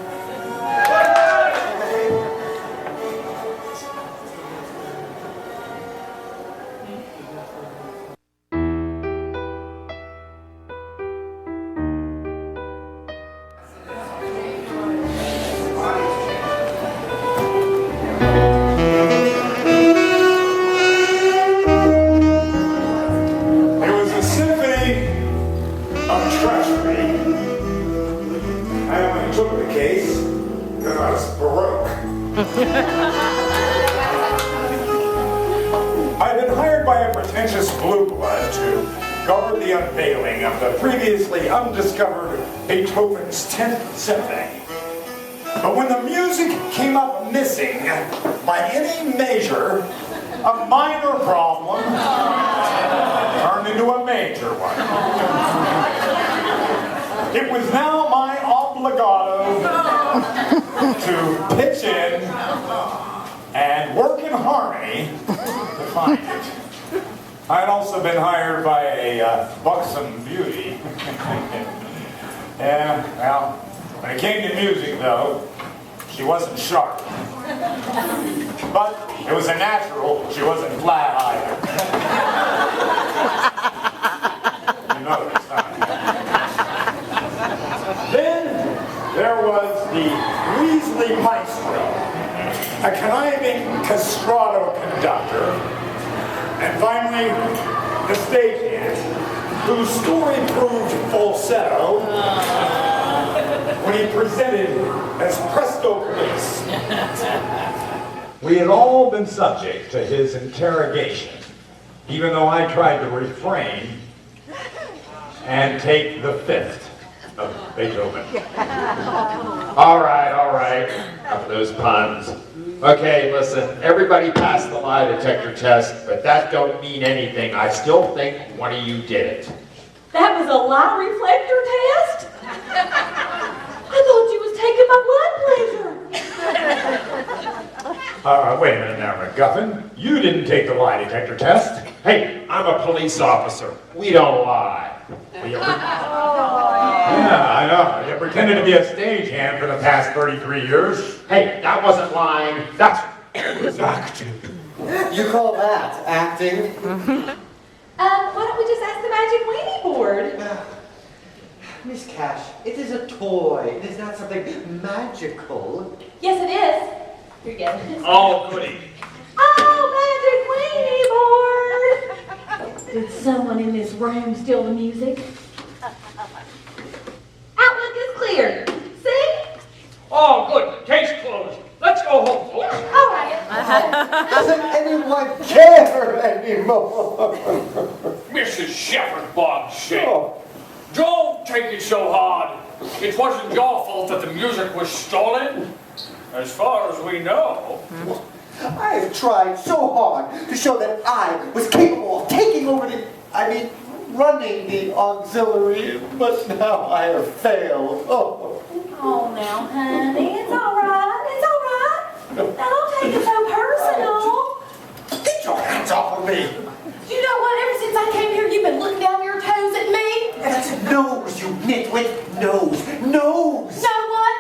It was a symphony of treachery. I only took the case because I was Baroque. I'd been hired by a pretentious blue blood to guard the unveiling of the previously undiscovered Beethoven's 10th Symphony. But when the music came up missing by any measure, a minor problem turned into a major one. It was now my obligato to pitch in and work in harmony to find it. I had also been hired by a buxom beauty. Yeah, well, when it came to music, though, she wasn't sharp. But it was a natural, she wasn't flat either. You noticed, huh? Then there was the Weasley Maestro, a conniving castrato conductor, and finally, the stagehand, whose story proved falsetto when he presented as Presto Police. We had all been subject to his interrogation, even though I tried to refrain and take the fifth of Beethoven. All right. Enough of those puns. Okay, listen, everybody passed the lie detector test, but that don't mean anything. I still think one of you did it. That was a lie reflector test? I thought you was taking my blood pressure. Wait a minute now, MacGuffin. You didn't take the lie detector test. Hey, I'm a police officer. We don't lie. Yeah, I know. You pretended to be a stagehand for the past 33 years. Hey, that wasn't lying. That's acting. You call that acting? Why don't we just ask the magic weenie board? Miss Cash, it is a toy. It is not something magical. Yes, it is. Here you go. Oh, goody. Oh, magic weenie board! Did someone in this room steal the music? Outlook is clear. See? Oh, good. Case closed. Let's go home, folks. All right. Doesn't anyone care anymore? Mrs. Shepherd Bombshell. Oh. Don't take it so hard. It wasn't your fault that the music was stolen. As far as we know. I have tried so hard to show that I was capable of taking over running the auxiliary, but now I have failed. Oh. Oh, now, honey, it's all right. It's all right. Now, don't take it so personal. Get your hands off of me! You know what? Ever since I came here, you've been looking down your toes at me. That's nose, you nitwit! Nose! Nose! Know what?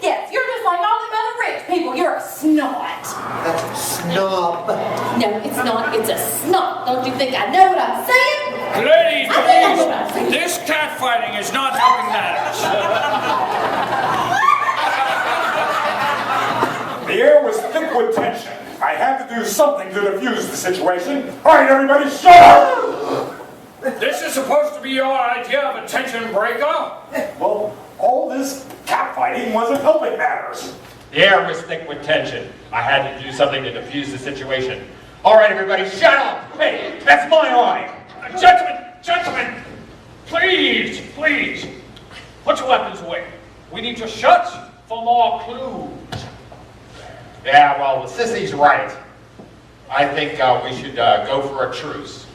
Yes. You're just like all them other rich people. You're a snot. That's a snob. No, it's not. It's a snot. Don't you think I know what I'm saying? Ladies, I think I know what I'm saying. this catfighting is not helping matters. The air was thick with tension. I had to do something to defuse the situation. All right, everybody, shut up! This is supposed to be your idea of a tension breaker? Well, all this catfighting wasn't helping matters. The air was thick with tension. I had to do something to defuse the situation. All right, everybody, shut up! Hey, that's my line! Gentlemen, please, put your weapons away. We need your shots for more clues. Yeah, well, the sissy's right. I think we should go for a truce.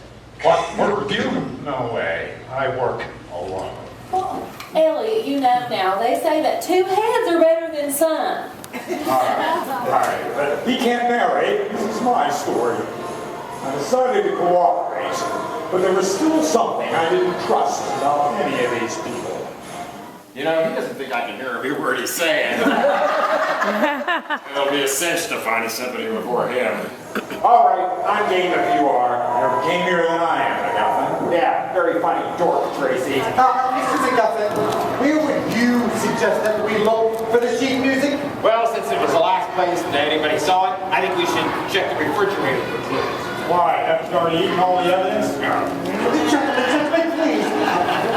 What, work with you? No way. I work alone. Well, Elliot, you know now, they say that 2 heads are better than some. All right, but he can't narrate. This is my story. I decided to cooperate, but there was still something I didn't trust about any of these people. You know, he doesn't think I can hear every word he's saying. It'll be a cinch to find a symphony before him. All right, I'm game if you are. You're gamier than I am, McGuffin. Yeah, very funny dork, Tracy. Mr. McGuffin, where would you suggest that we look for the sheet music? Well, since it was the last place that anybody saw it, I think we should check the refrigerator for clues. Why? Haven't you already eaten all the evidence? Gentlemen, please.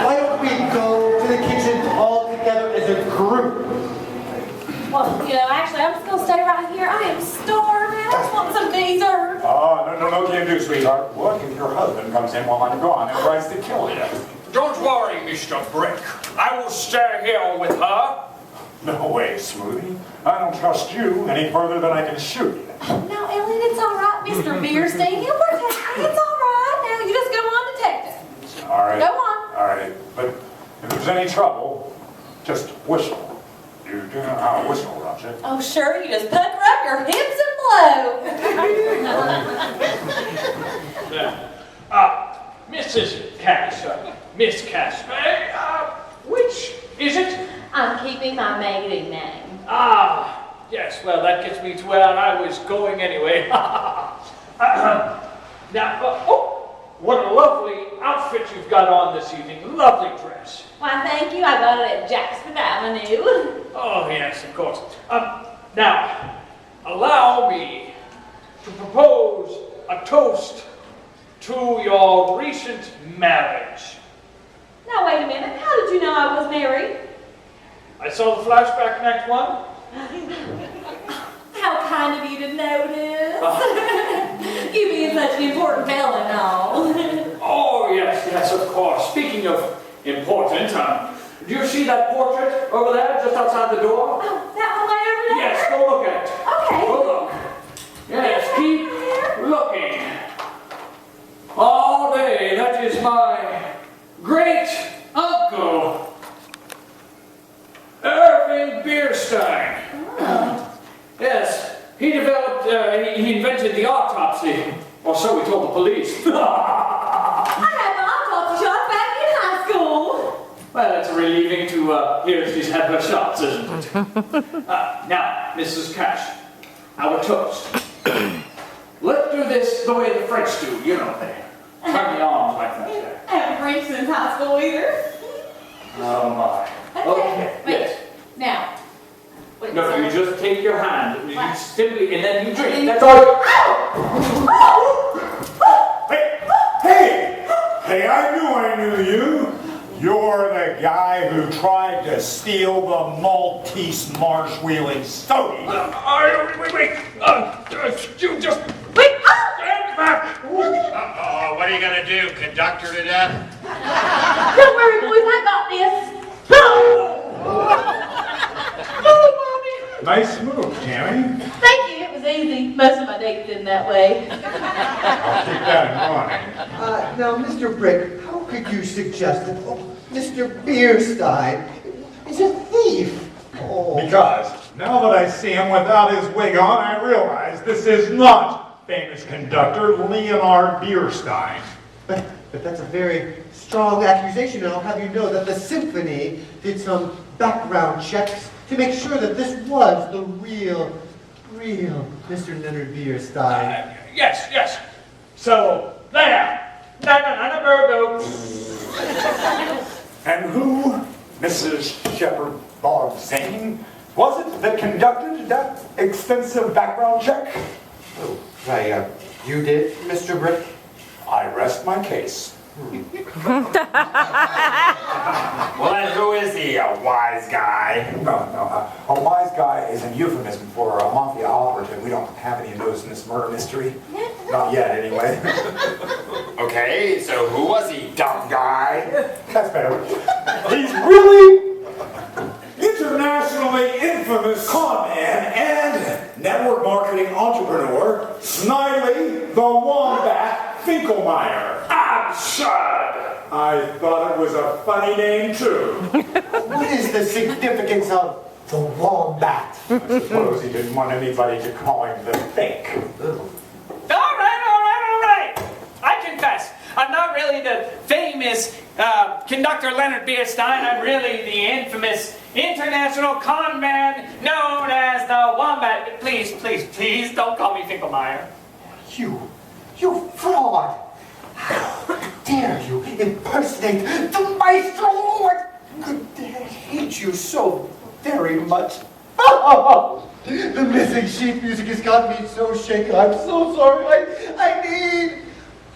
Why don't we go to the kitchen all together as a group? Well, actually, I'm just going to stay right here. I am starving. I just want some dessert. Oh, no, can't do, sweetheart. What if your husband comes in while I'm gone and tries to kill you? Don't worry, Mr. Brick. I will stay here with her. No way, Smoothie. I don't trust you any further than I can shoot you. Now, Elliot, it's all right. Mr. Beerstein, he'll protect me. It's all right. Now, you just go on, detective. All right. Go on. All right, but if there's any trouble, just whistle. You do know how to whistle, don't you? Oh, sure. You just pucker up your hips and blow. Mrs. Cass, Miss Cass, which is it? I'm keeping my maiden name. Yes, well, that gets me to where I was going anyway. Now, what a lovely outfit you've got on this evening. Lovely dress. Why, thank you. I got it at Jackson Avenue. Oh, yes, of course. Now, allow me to propose a toast to your recent marriage. Now, wait a minute. How did you know I was married? I saw the flashback in Act 1. How kind of you to notice. You being such an important fella and all. Oh, yes, of course. Speaking of important, do you see that portrait over there, just outside the door? Oh, that one way over there? Yes, go look at it. Okay. Go look. Yes, keep looking. All day, that is my great uncle, Irving Bierstein. Oh. Yes, he developed, he invented the autopsy, or so we told the police. I had my autopsy shot back in high school. Well, it's relieving to hear she's had her shots, isn't it? Now, Mrs. Cash, our toast. Let's do this the way the French do, you know, they turn the arms like that. I haven't French since high school either. Oh my. Okay, Wait. yes. Now. What No, is you that? just take your hand, you What? simply, and then you drink. And then That's you- all. Hey, I knew you. You're the guy who tried to steal the Maltese marsh-wheeling Stody. Wait. You just Wait! stand back. Uh-oh, what are you gonna do? Conduct her to death? Don't worry, boys, I got this. Nice move, Tammy. Thank you, it was easy. Most of my dates in that way. I'll keep that in mind. Now, Mr. Brick, how could you suggest that Mr. Bierstein is a thief? Oh. Because now that I see him without his wig on, I realize this is not famous conductor Leonard Bierstein. But that's a very strong accusation, and I'll have you know that the symphony did some background checks to make sure that this was the real Mr. Leonard Bierstein. Yes. So, there. No. And who, Mrs. Shepherd Bog Zane, was it that conducted that extensive background check? Oh, why, you did, Mr. Brick? I rest my case. Well, then who is he? A wise guy? No. A wise guy is a euphemism for a mafia operative. We don't have any of those in this murder mystery. Not yet, anyway. Okay, so who was he, dumb guy? That's better. He's really internationally infamous con man and network marketing entrepreneur, Snidely the Wombat Finkelmeyer. Absurd. I thought it was a funny name, too. What is the significance of the wombat? I suppose he didn't want anybody to call him the Fink. All right. I confess, I'm not really the famous conductor Leonard Bierstein. I'm really the infamous international con man known as the Wombat. Please, don't call me Finkelmeyer. You fraud! How dare you impersonate the maestro? I hate you so very much. The missing sheet music has got me so shaken. I'm so sorry. I need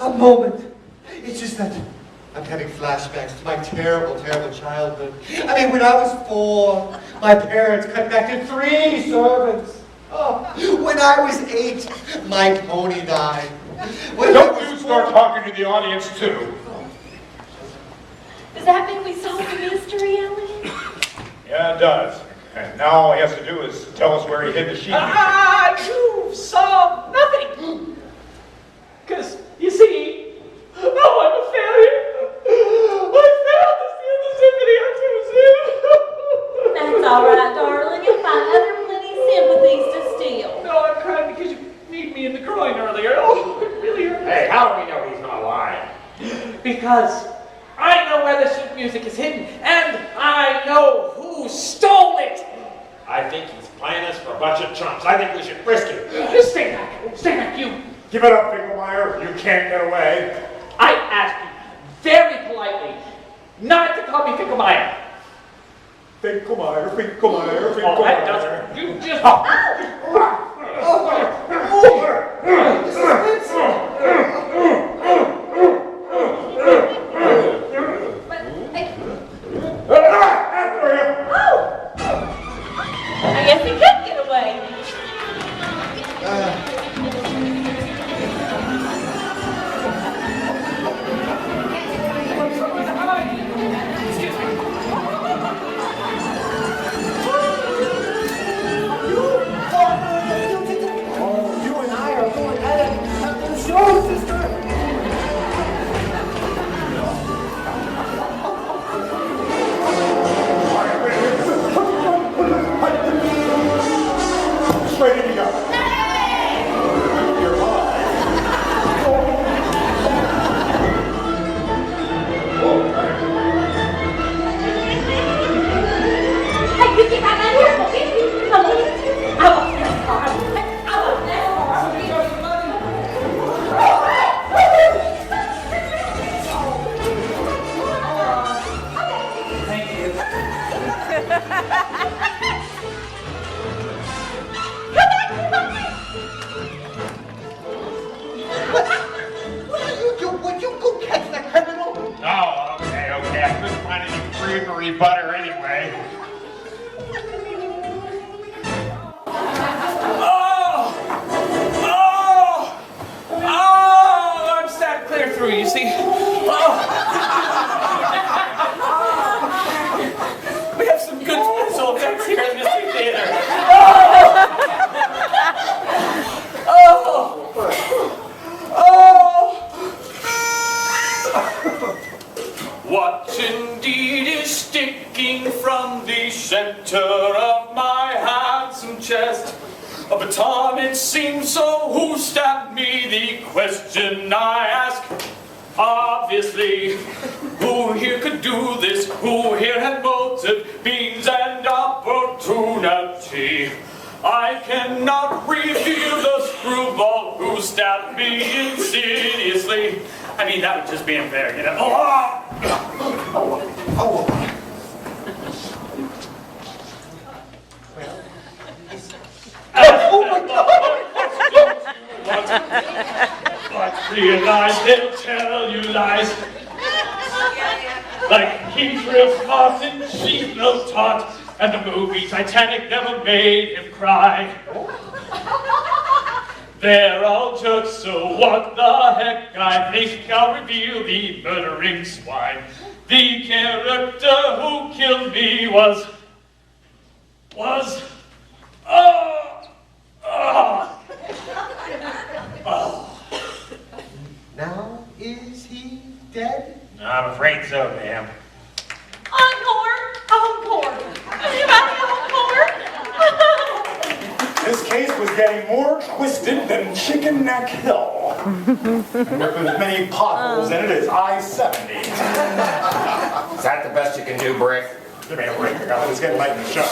a moment. It's just that I'm having flashbacks to my terrible childhood. I mean, when I was 4, my parents cut back to 3 servants. Oh, when I was 8, my pony died. When I Don't was you start talking to the audience, too. Does that mean we solved the mystery, Elliot? Yeah, it does. And now all he has to do is tell us where he hid the sheet music. You saw nothing. Because, you see, I'm a failure. I failed to steal the symphony on Tuesday. That's all right, darling. You'll find other plenty sympathies to steal. No, I'm crying because you kneed me in the groin earlier. Oh, it really hurt. Hey, how do we know he's not lying? Because I know where the sheet music is hidden, and I know who stole it. I think he's playing us for a bunch of chumps. I think we should frisk him. Just stay back, you. Give it up, Finkelmeyer. You can't get away. I asked you very politely not to call me Finkelmeyer. Finkelmeyer. Oh, that doesn't. You just. After you. I guess he could get away. You and I are going at the show, sister. chest. But Tom, it seems so, who stabbed me? The question I ask. Obviously, who here could do this? Who here had motive, means, and opportunity? I cannot reveal the screwball who stabbed me insidiously. I mean, that would just be unfair, you know? Oh! Oh my God! But realize they'll tell you lies. Like he's real smart and she's no taught, and the movie Titanic never made him cry. They're all jokes, so what the heck? I think I'll reveal the murdering swine. The character who killed me was. Now, is he dead? I'm afraid so, ma'am. Encore! Encore! Anybody encore? This case was getting more twisted than Chicken Neck Hill. And with as many potholes in it as I-70. Is that the best you can do, Brick? Give me a break, it's getting late in the show.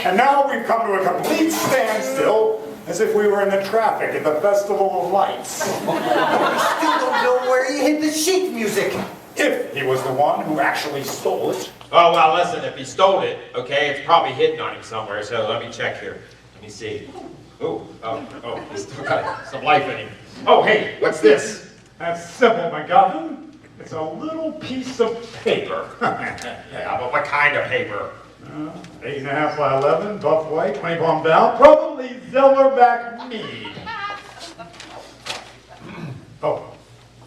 And now we've come to a complete standstill, as if we were in the traffic at the Festival of Lights. We still don't know where he hid the sheet music. If he was the one who actually stole it. Oh, well, listen, if he stole it, okay, it's probably hidden on him somewhere, so let me check here. Let me see. Oh, he's still got some life in him. Oh, hey, what's this? That's simple, MacGuffin. It's a little piece of paper. Yeah, but what kind of paper? 8.5 by 11, buff white, 20 pound valve, probably Zellerback mead. Oh.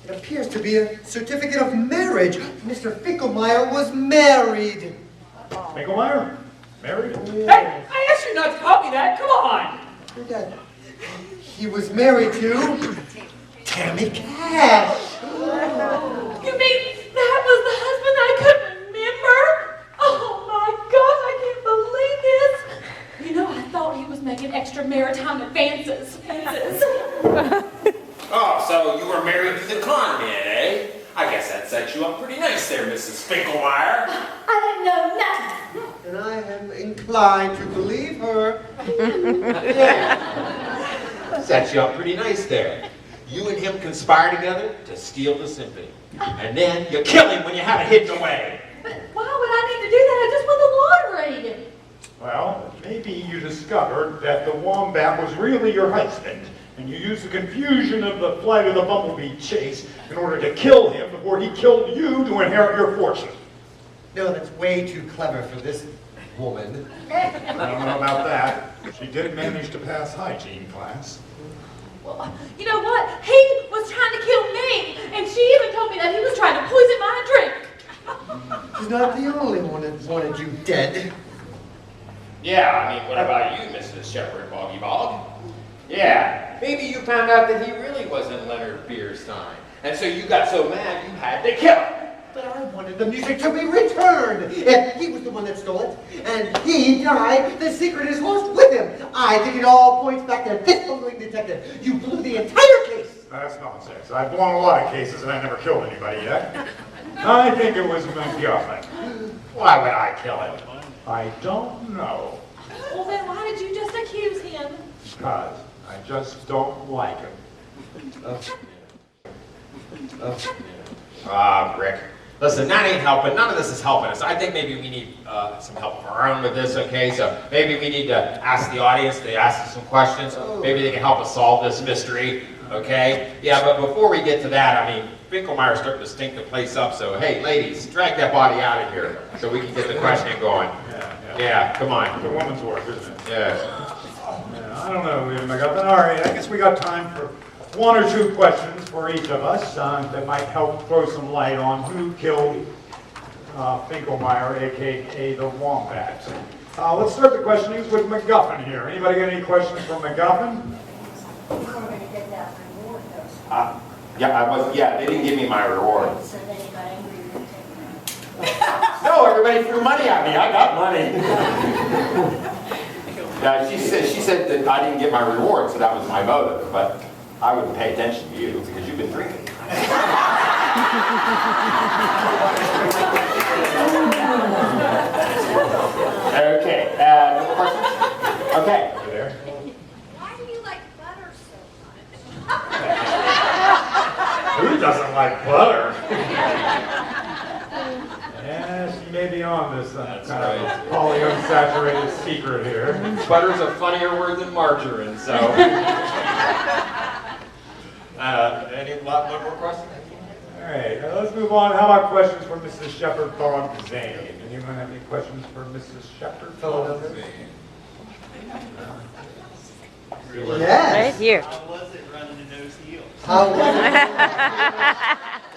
It appears to be a certificate of marriage. Mr. Finkelmeyer was married. Finkelmeyer? Married? Hey, I asked you not to copy that, come on! He was married to Tammy Cash. You mean that was the husband I couldn't remember? Oh my gosh, I can't believe this. You know, I thought he was making extra maritime advances. Oh, so you were married to the con man, eh? I guess that set you up pretty nice there, Mrs. Finkelmeyer. I didn't know nothing. And I am inclined to believe her. Set you up pretty nice there. You and him conspire together to steal the symphony. And then you kill him when you have it hidden away. But why would I need to do that? I just won the lottery. Well, maybe you discovered that the wombat was really your husband, and you used the confusion of the flight of the bumblebee chase in order to kill him before he killed you to inherit your fortune. No, that's way too clever for this woman. I don't know about that. She did manage to pass hygiene class. Well, you know what? He was trying to kill me, and she even told me that he was trying to poison my drink. She's not the only one that wanted you dead. Yeah, I mean, what about you, Mrs. Shepherd Boggy Bog? Yeah, maybe you found out that he really wasn't Leonard Bierstein. And so you got so mad you had to kill him. But I wanted the music to be returned. If he was the one that stole it, and he died, the secret is lost with him. I think it all points back to this bungling detective. You blew the entire case. That's nonsense. I've blown a lot of cases and I never killed anybody yet. I think it was MacGuffin. Why would I kill him? I don't know. Well, then why did you just accuse him? Because I just don't like him. Rick. Listen, that ain't helping. None of this is helping us. I think maybe we need some help of our own with this, okay? So maybe we need to ask the audience to ask us some questions. Maybe they can help us solve this mystery, okay? Yeah, but before we get to that, I mean, Finkelmeyer's starting to stink the place up, so hey, ladies, drag that body out of here so we can get the questioning going. Yeah, come on. It's a woman's work, isn't it? Yeah. I don't know, MacGuffin. All right, I guess we got time for one or two questions for each of us that might help throw some light on who killed Finkelmeyer, a.k.a. the Wombat. Let's start the questionings with MacGuffin here. Anybody got any questions for MacGuffin? Yeah, they didn't give me my reward. No, everybody threw money at me. I got money. Yeah, she said that I didn't get my reward, so that was my motive. But I wouldn't pay attention to you because you've been drinking. Okay, no more questions? Okay. There. Why do you like butter so Who doesn't like butter? Yeah, she may be on this kind of polyunsaturated secret here. Butter's a funnier word than margarine, so. Any more questions? All right, let's move on. How about questions for Mrs. Shepherd Thorpe Zane? Anyone have any questions for Mrs. Shepherd Thorpe Zane? Yes. Right here. How was it running in those heels? How was it?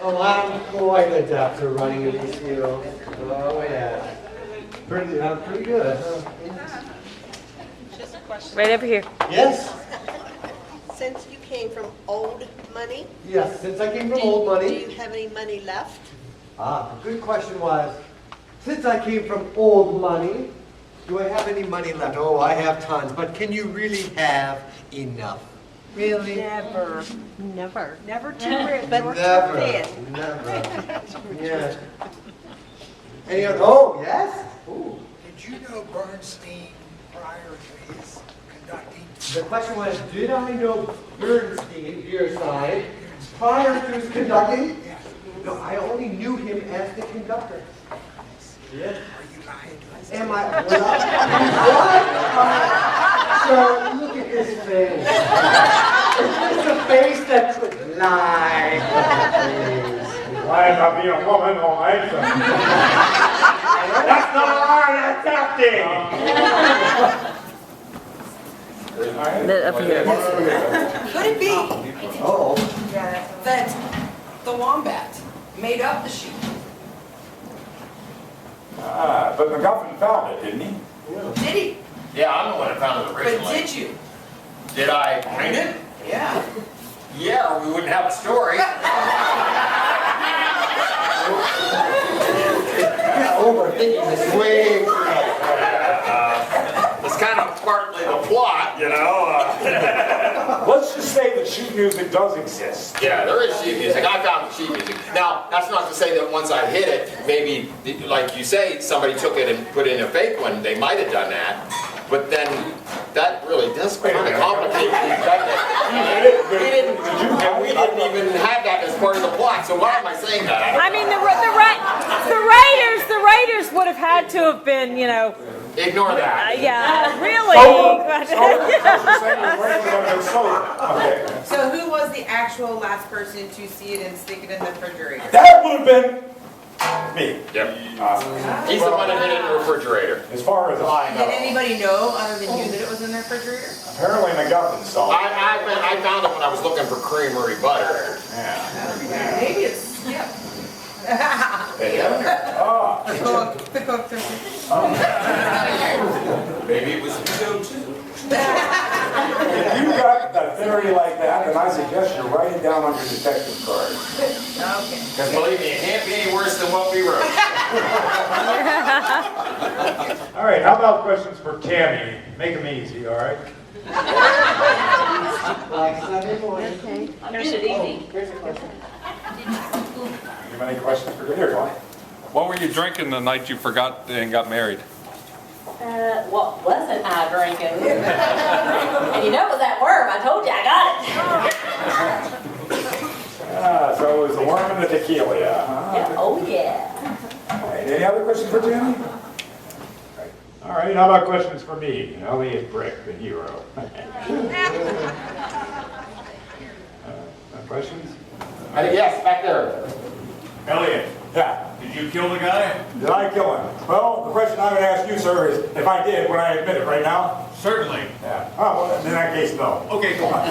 Oh, I'm quite adept to running in these heels. Oh, yeah. Pretty good, huh? Just a question. Right over here. Yes. Since you came from old money, Yes, since I came from old do money. you have any money left? The good question was, since I came from old money, do I have any money left? Oh, I have tons, but can you really have enough? Really? Never. Never too rich, but too Never. thin. Never. Yes. Any other? Oh, yes? Ooh. Did you know Bernstein prior to his conducting? The question was, did I know Bernstein, your side, prior to his conducting? Yes. No, I only knew him as the conductor. Yes. Are you lying to us? Am I? What? So look at this face. It's the face that could lie. Why about being a woman or anything? That's not art, that's acting! Up here. Could it be Oh. that the wombat made up the sheep? But MacGuffin found it, didn't he? Did he? Yeah, I'm the one that found it But originally. did you? Did I find it? Yeah. Yeah, or we wouldn't have a story. Overthinking this way. It's kind of partly the plot, you know. Let's just say that sheet music does exist. Yeah, there is sheet music. I found the sheet music. Now, that's not to say that once I hit it, maybe, like you say, somebody took it and put in a fake one. They might have done that. But then, that really does kind of complicate things, doesn't it? And we didn't even have that as part of the plot. So why am I saying that? I mean, the writers would have had to have been, you know, Ignore that. yeah, really. Okay. So who was the actual last person to see it and stick it in the refrigerator? That would have been me. Yep. He's the one that hid it in the refrigerator. As far as I Did know. anybody know other than you that it was in the refrigerator? Apparently MacGuffin saw it. I found it when I was looking for creamery butter. Yeah. Maybe it's Skip. Ah. The cook. Maybe it was Joe too. If you got a theory like that, then I suggest you write it down on your detective card. Okay. Because believe me, it can't be any worse than what we wrote. All right, how about questions for Tammy? Make them easy, all right? Like Sunday morning. Okay. Here's it easy. Here's a question. You have any questions for here, Glenn? What were you drinking the night you forgot and got married? What wasn't I drinking? And you know it was that worm. I told you I got it. So it was the worm and the tequila, huh? Yeah, oh yeah. All right, any other questions for Tammy? All right, how about questions for me, Elliot Brick, the hero? Questions? Yes, back there. Elliot. Yeah. Did you kill the guy? Did I kill him? Well, the question I'm going to ask you, sir, is if I did, would I admit it right now? Certainly. Yeah. Oh, well, in that case, no. Okay, go on.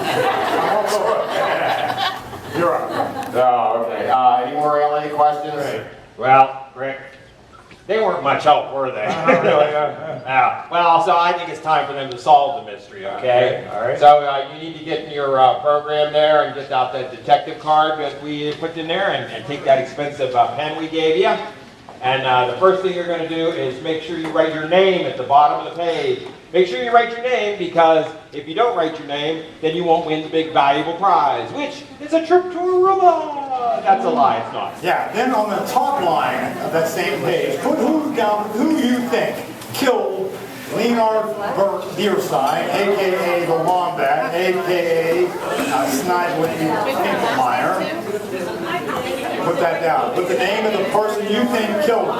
You're up. Oh, okay. Any more LA questions? Right. Well, Rick, they weren't much help, were they? Really? Well, so I think it's time for them to solve the mystery, okay? All right. So you need to get in your program there and get out that detective card that we put in there and take that expensive pen we gave you. And the first thing you're going to do is make sure you write your name at the bottom of the page. make sure you write your name, because if you don't write your name, then you won't win the big valuable prize, which is a trip to Aruba. That's a lie, it's not. Yeah, then on the top line of that same page, put who you think killed Leonard Bierstein, a.k.a. the Wombat, a.k.a. Snidely Pinkelmeyer. Put that down. Put the name of the person you think killed him.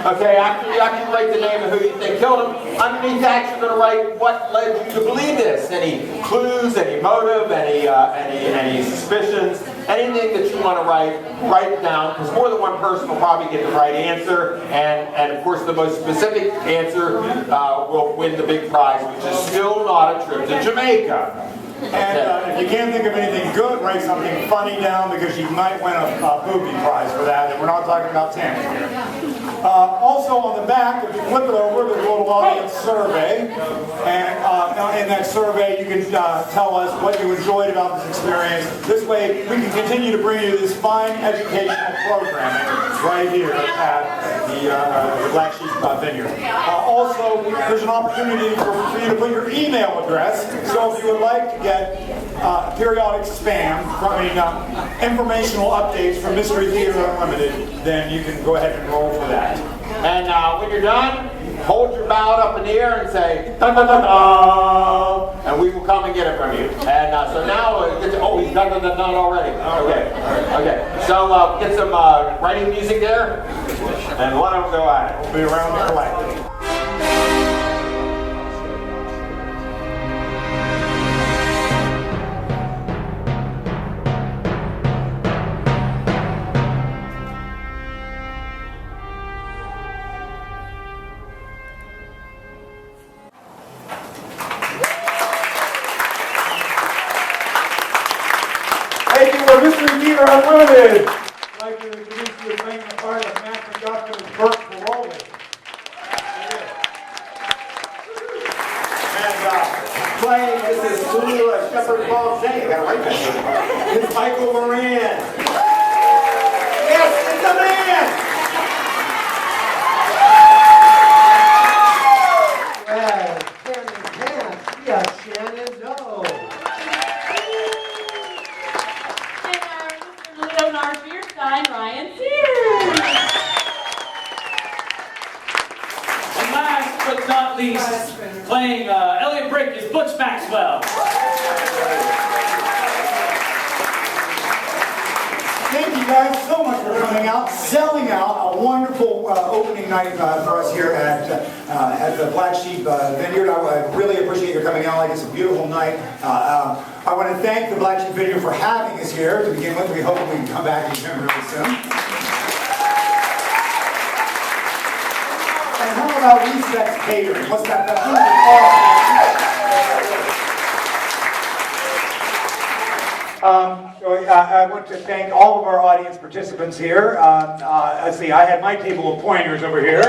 Okay, after you write the name of who you think killed him, underneath that you're going to write what led you to believe this. Any clues, any motive, any suspicions, anything that you want to write it down, because more than one person will probably get the right answer, and of course the most specific answer will win the big prize, which is still not a trip to Jamaica. And if you can't think of anything good, write something funny down, because you might win a booby prize for that, and we're not talking about Tammy here. Also on the back, if you flip it over, there's a little audience survey, and in that survey you can tell us what you enjoyed about this experience. This way we can continue to bring you this fine educational programming right here at the Black Sheep Vineyard. Also, there's an opportunity for you to put your email address, so if you would like to get periodic spam, informational updates from Mystery Theater Unlimited, then you can go ahead and roll for that. And when you're done, hold your ballot up in the air and say, dun dun dun dun, and we will come and get it from you. And so now, he's done dun dun dun already. Okay. So get some writing music there, and let them go at it. We'll be around to collect it. Thank you for Mystery Theater Unlimited. I'd like to introduce you to playing the part of Matt McDuffie's Burt Caroli. And playing this is Lula Shepherd Paul J. I got it right there. It's Michael Moran. Yes, it's the man! Well, Shannon can't. Yes, Shannon, no. Leonard Bierstein, Ryan Sears. And last but not least, playing Elliot Brick is Butch Maxwell. Thank you guys so much for coming out, selling out. A wonderful opening night for us here at the Black Sheep Vineyard. I really appreciate your coming out. Like, it's a beautiful night. I want to thank the Black Sheep Vineyard for having us here to begin with. We hope we can come back again really soon. And how about Reset's Catering? What's that? I want to thank all of our audience participants here. Let's see, I had my table of pointers over here.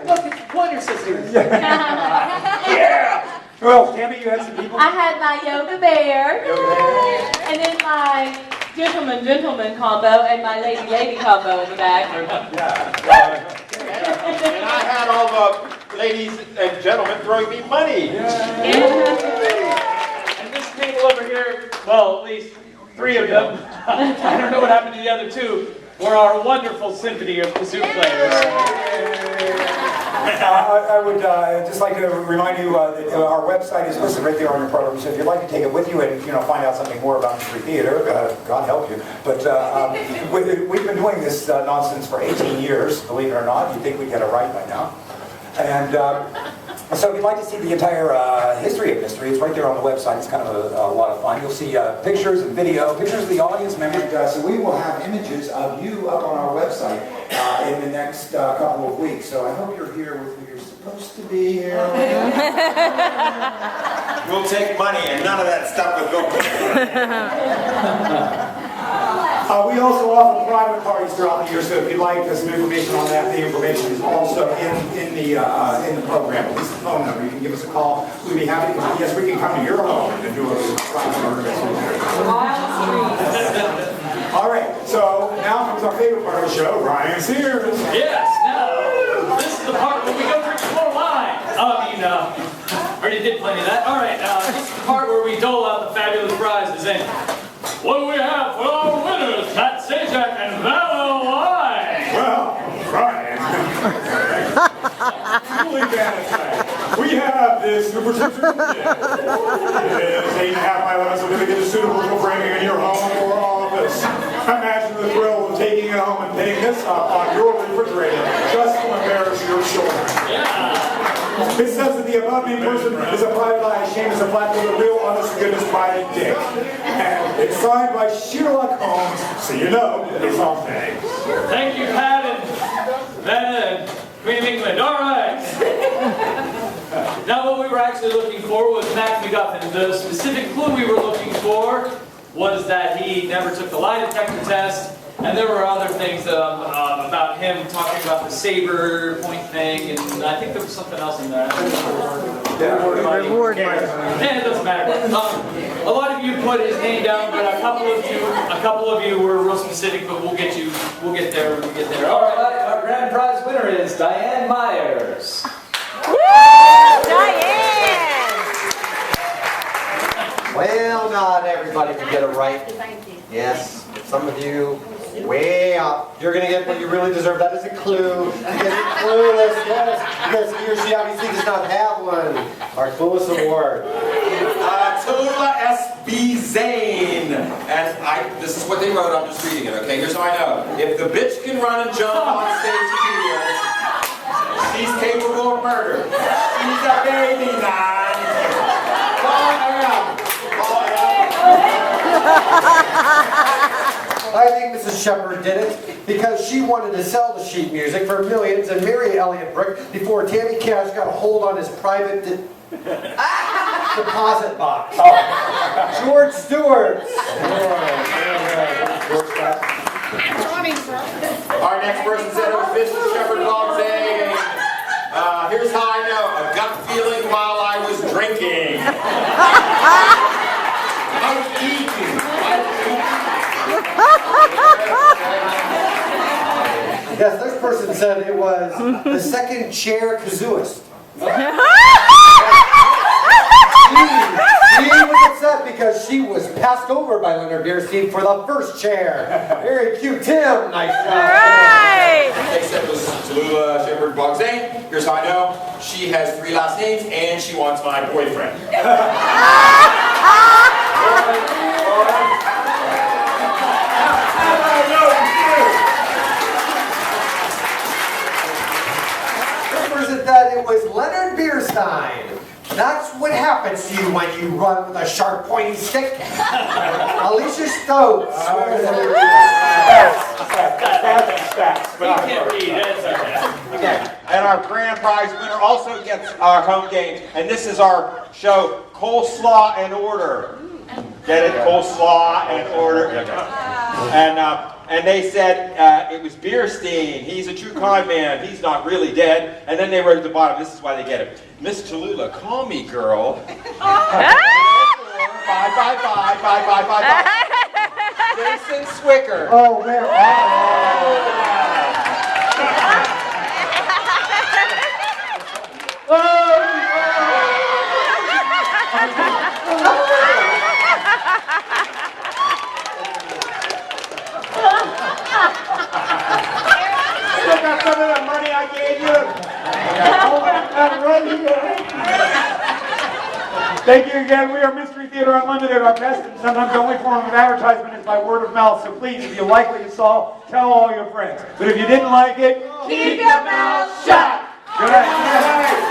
Look, it's the Pointer Sisters. Yeah! Well, Tammy, you had some people? I had my yoga bear, and then my gentleman combo, and my lady combo in the back. And I had all the ladies and gentlemen throwing me money. And this table over here, well, at least 3 of them, I don't know what happened to the other 2, were our wonderful symphony of kazoo players. I would just like to remind you that our website is listed right there on your program, so if you'd like to take it with you and find out something more about Mystery Theater, God help you. But we've been doing this nonsense for 18 years, believe it or not. You'd think we'd get it right by now. And so if you'd like to see the entire history of Mystery, it's right there on the website. It's kind of a lot of fun. You'll see pictures and video, pictures of the audience members. So we will have images of you up on our website in the next couple of weeks. So I hope you're here with who you're supposed to be here. We'll take money and none of that stuff will go. We also offer private parties throughout the year, so if you'd like some information on that, the information is also in the program. At least the phone number. You can give us a call. We'd be happy to. Yes, we can come to your home and do a private organization. All right. So now comes our favorite part of the show, Ryan Sears. Yes. Now this is the part where we go through 4 lines. already did plenty of that. All right, this is the part where we dole out the fabulous prizes. And what do we have for our winners, Pat Sajak and Val Wine? Well, Brian. Truly fantastic. We have this Overture. It is 8.5 by 11, so we get a suitable for framing in your home or office. Imagine the thrill of taking it home and putting this up on your refrigerator just to embarrass your children. Yeah. It says that the above named person is a private eye, shame is a black with a real honest to goodness pride dick. And it's signed by Sherlock Holmes, so you know it's all day. Thank you, Pat and Vanna and Queen of England. All right. Now what we were actually looking for was Mac McGuffin. The specific clue we were looking for was that he never took the lie detector test, and there were other things about him talking about the saber point thing, and I think there was something else in there. Reward money. Yeah, it doesn't matter. A lot of you put his name down, but a couple of you were real specific. But we'll get there when we get there. All right, our grand prize winner is Diane Myers. Woo! Diane! Well, not everybody can get it right. Yes, some of you way up. You're going to get what you really deserve. That is a clue. You get it clueless, yes, because he or she obviously does not have one. Our clueless award. Tallulah S.B. Zane. And this is what they wrote, I'm just reading it, okay? Here's how I know. If the bitch can run and jump on stage videos, she's capable of murder. She's a baby, man. Call her up. I think Mrs. Shepard did it because she wanted to sell the sheet music for millions and marry Elliot Brick before Tammy Cash got a hold on his private deposit box. George Stewart. Our next person said it was Mrs. Shepard Boxing. Here's how I know. A gut feeling while I was drinking. I was eating. Yes, this person said it was the second chair kazooist. She was upset because she was passed over by Leonard Bernstein for the first chair. Very cute, Tim. Nice job. All right. They said it was Tallulah Shepard Boxing. Here's how I know. She has 3 last names and she wants my boyfriend. That it was Leonard Bernstein. That's what happens to you when you run with a sharp pointy stick. Alicia Stokes. But I can't read. That's okay. And our grand prize winner also gets our home game. And this is our show, Coleslaw and Order. Get it? Coleslaw and Order. And they said it was Bernstein. He's a true con man. He's not really dead. And then they wrote at the bottom, this is why they get it. Miss Tallulah, call me, girl. Bye. Jason Swicker. Oh, man. Still got some of that money I gave you. Thank you again. We are Mystery Theater Unlimited at our best, and sometimes the only form of advertisement is by word of mouth. So please, if you like what you saw, tell all your friends. But if you didn't like it, Keep your mouth shut. Good night.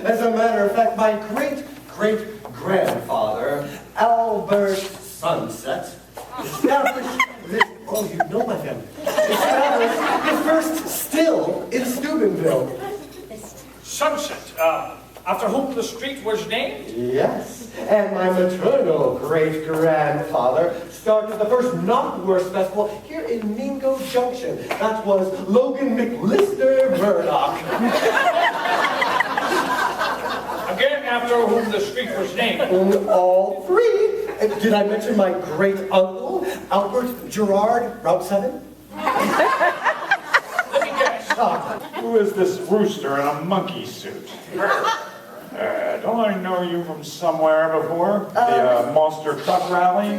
As a matter of fact, my great-great-grandfather, Albert Sunset, established this, oh, you know my family, established the first still in Steubenville. Sunset, after whom the street was named? Yes, and my maternal great-grandfather started the first Knockwurst Festival here in Mingo Junction. That was Logan McLister Murdoch. Again, after whom the street was named? All three. Did I mention my great-uncle, Albert Gerard, Route 7? Let me guess. Who is this rooster in a monkey suit? Don't I know you from somewhere before? The monster truck rally?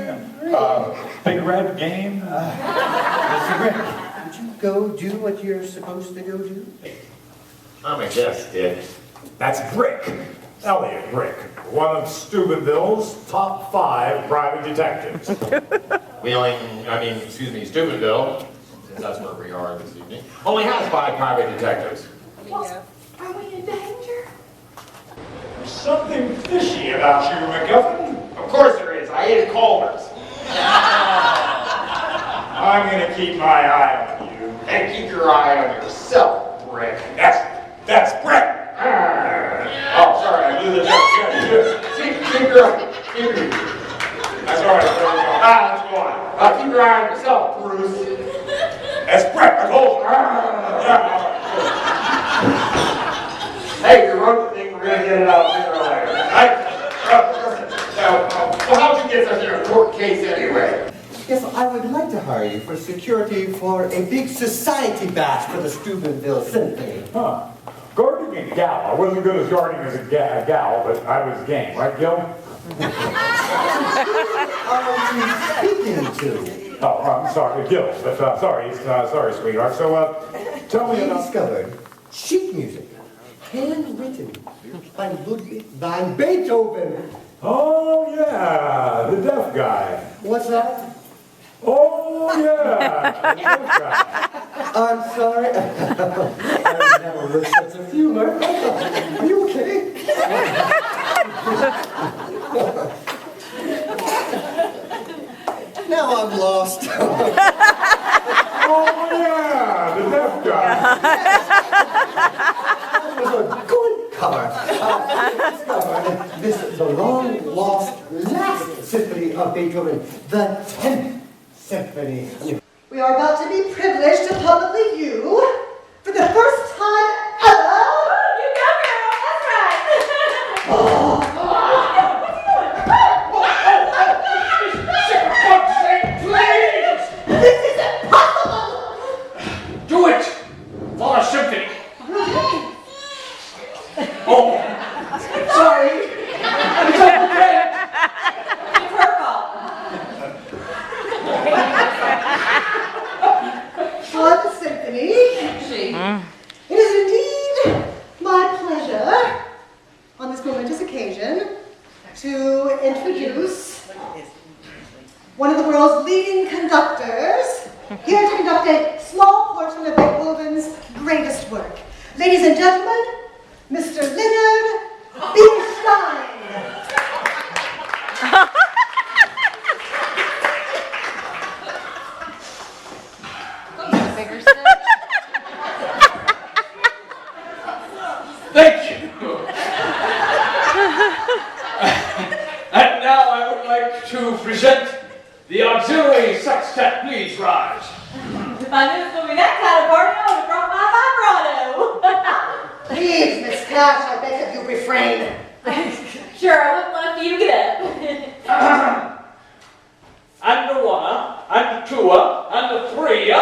Big Red game? Mr. Rick, would you go do what you're supposed to go do? I'm a guest, kid. That's Brick. Elliot Brick. One of Steubenville's top 5 private detectives. Steubenville, since that's where we are this evening, only has 5 private detectives. Are we in danger? There's something fishy about you, McGuffin. Of course there is. I ate at Culver's. I'm gonna keep my eye on you. And keep your eye on yourself, Brick. That's Brick. Oh, sorry, I blew the joke. Keep your eye. That's all right. Let's go on. Keep your eye on yourself, Bruce. That's Brick. I told you. Hey, you wrote the thing. We're gonna get it out sooner or later. Well, how'd you get such an important case anyway? Yes, I would like to hire you for security for a big society bash for the Steubenville Symphony. Huh. Guarding a gal. I wasn't good as guarding as a gal, but I was game. Right, Gil? Are you speaking to? Oh, I'm sorry, Gil. But sorry, sweetheart. So, tell me We about... discovered sheet music, handwritten by Ludwig van Beethoven. Oh, yeah, the deaf guy. What's that? Oh, yeah, the deaf guy. I'm sorry. I've never heard such a humor. Are you okay? Now I'm lost. Oh, yeah, the deaf guy. That was a good cover. This is the long-lost last symphony of Beethoven, the 10th Symphony. We are about to be privileged to publicly view, for the first time ever, You go, girl. That's right. this is impossible! Do it! For a symphony! Oh! Sorry! It's okay! It's her fault. For the symphony, it is indeed my pleasure, on this momentous occasion, to introduce one of the world's leading conductors, here to conduct a small portion of Beethoven's greatest work. Ladies and gentlemen, Mr. Leonard Bernstein. Thank you! And now I would like to present the auxiliary sextet. Please rise. If I knew it was going to be that kind of party, I would have brought my vibrato. Please, Miss Cash, I beg that you refrain. Sure, I wouldn't want you to get up. And the one, and the two, and the three.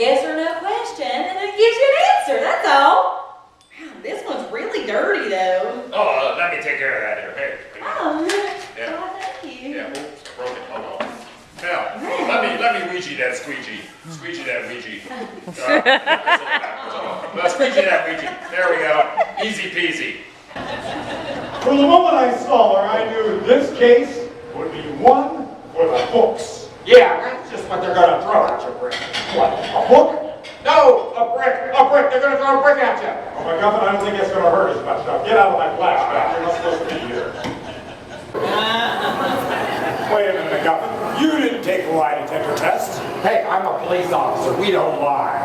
yes or no question, and then it gives you an answer, that's all. Man, this one's really dirty, though. Oh, let me take care of that here. Hey. Oh, Yeah. oh, thank you. Yeah, oops, I broke it. Hold on. Now, let me Ouija that squeegee. Squeegee that Ouija. Squeegee that Ouija. There we go. Easy peasy. From the moment I saw her, I knew this case would be one for the books. Yeah, that's just what they're gonna throw at you, Brick. What, a book? No, a brick. A brick. They're gonna throw a brick at you. Oh my God, I don't think that's going to hurt as much. Now get out of my flashback. You're not supposed to be here. Wait a minute, McGuffin. You didn't take the lie detector test. Hey, I'm a police officer. We don't lie.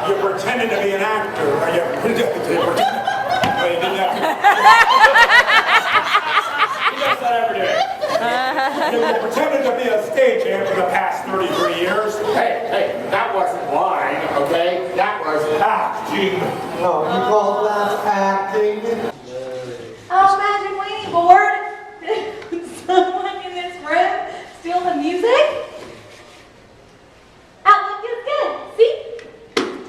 You pretended to be an actor. You didn't have to. He does that every day. You pretended to be a stagehand for the past 33 years. Hey, that wasn't lying, okay? That was acting. Oh, you call that acting? Oh, Magic Weenie Board. Someone in this room steal the music? Outlook is good. See?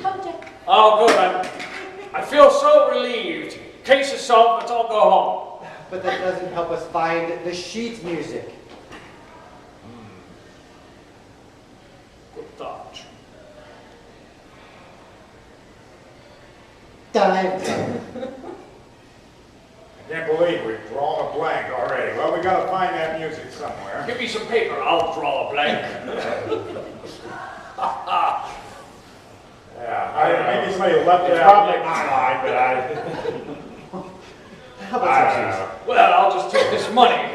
Told you. Oh, good. I feel so relieved. Case is solved. Let's all go home. But that doesn't help us find the sheet music. Good thought. Dive. I can't believe we've drawn a blank already. Well, we got to find that music somewhere. Give me some paper. I'll draw a blank. Yeah, maybe somebody left it out. Probably my lie, but How I about don't some know. Well, I'll just take this money.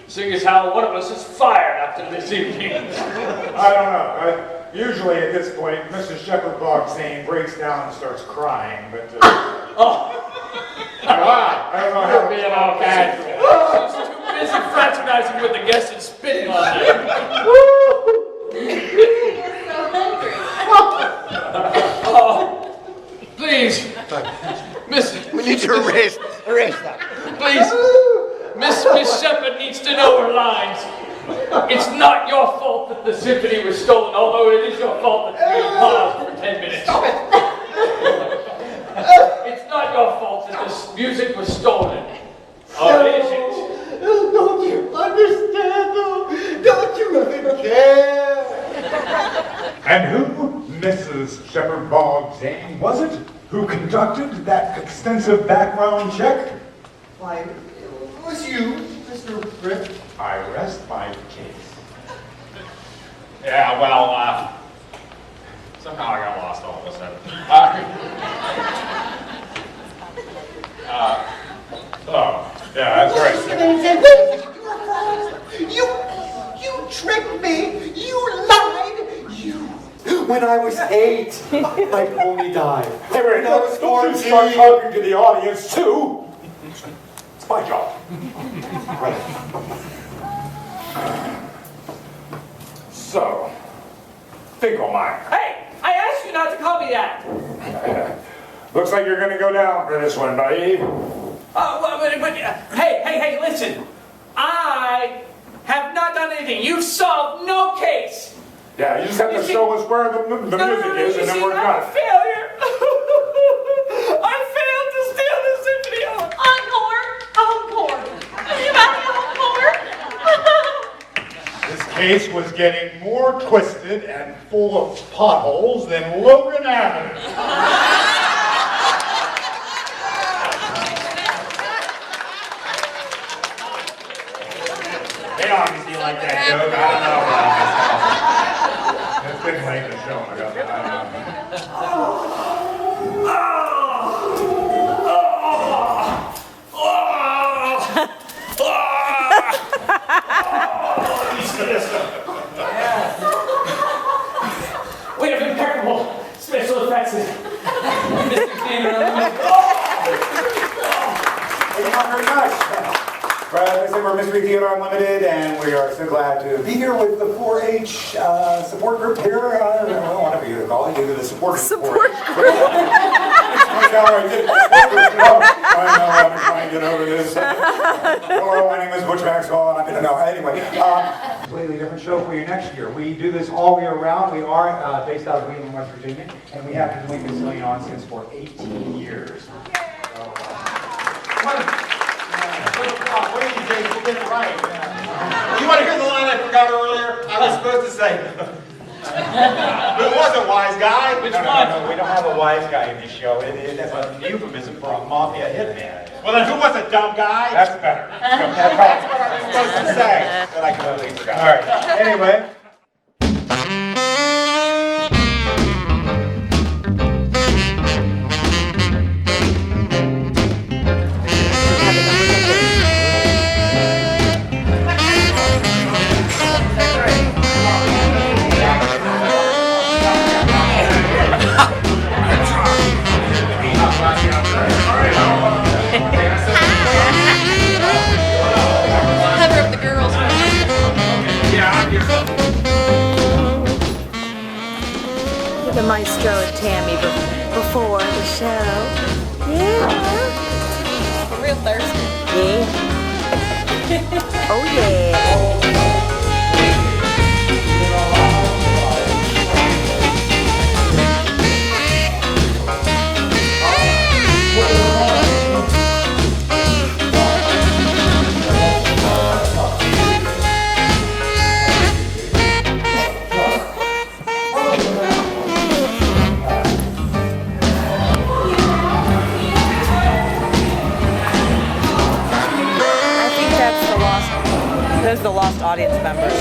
Seeing as how one of us is fired after this evening. I don't know. Usually at this point, Mrs. Shepherd Bogsane breaks down and starts crying, but Oh, Come on. I don't know You're how being all casual. she's too busy fraternizing with the guests and spitting on them. You're so hungry. Oh, please, Miss. We need to erase that. Please, Miss Shepherd needs to know her lines. It's not your fault that the symphony was stolen, although it is your fault that we paused for 10 minutes. Stop it! It's not your fault that this music was stolen. Or is it? Don't you understand, though? Don't you even care? And who, Mrs. Shepherd Bogsane, was it who conducted that extensive background check? Why, it was you, Mr. Brick. I rest my case. Yeah, well, somehow I got lost all of a sudden. oh, yeah, that's right. You tricked me. You lied. When I was 8, my pony died. Hey, wait, When I was don't you 14. start talking to the audience, too. It's my job. Right. So, Finkelmeyer. Hey, I asked you not to call me that. Looks like you're going to go down for this one, buddy. Hey, listen. I have not done anything. You've solved no case. Yeah, you just have to show us where the music is, and then we're I'm a done. failure. I failed to steal the symphony. Encore! Encore! Anybody encore? This case was getting more twisted and full of potholes than Logan Avenue. They obviously like that joke. I don't know. It's been late in the show. I don't We have impeccable special effects. Mr. Thank you very much. Well, as I said, we're Mystery Theater Unlimited, and we are so glad to be here with the 4-H support group here. I don't know, whatever you call it, either the support group. Support group. I know, I've been trying to get over this. Hello, my name is Butch Maxwell, and I've been to know. Anyway, completely different show for you next year. We do this all year round. We are based out of Wheeling, West Virginia, and we have been doing this Silly Nonsense for 18 years. What did you do? You did it right. You want to hear the line I forgot earlier? I was supposed to say. Who was a wise guy? Which one? No, we don't have a wise guy in this show. That's a euphemism for a mafia hitman. Well, then who was a dumb guy? That's better. That's what I was supposed to say. That I completely forgot. All right. Anyway. Cover up the girls. The maestro and Tammy before the show. Yeah. For real thirsty. Yeah. Oh yeah. Those are the lost audience members.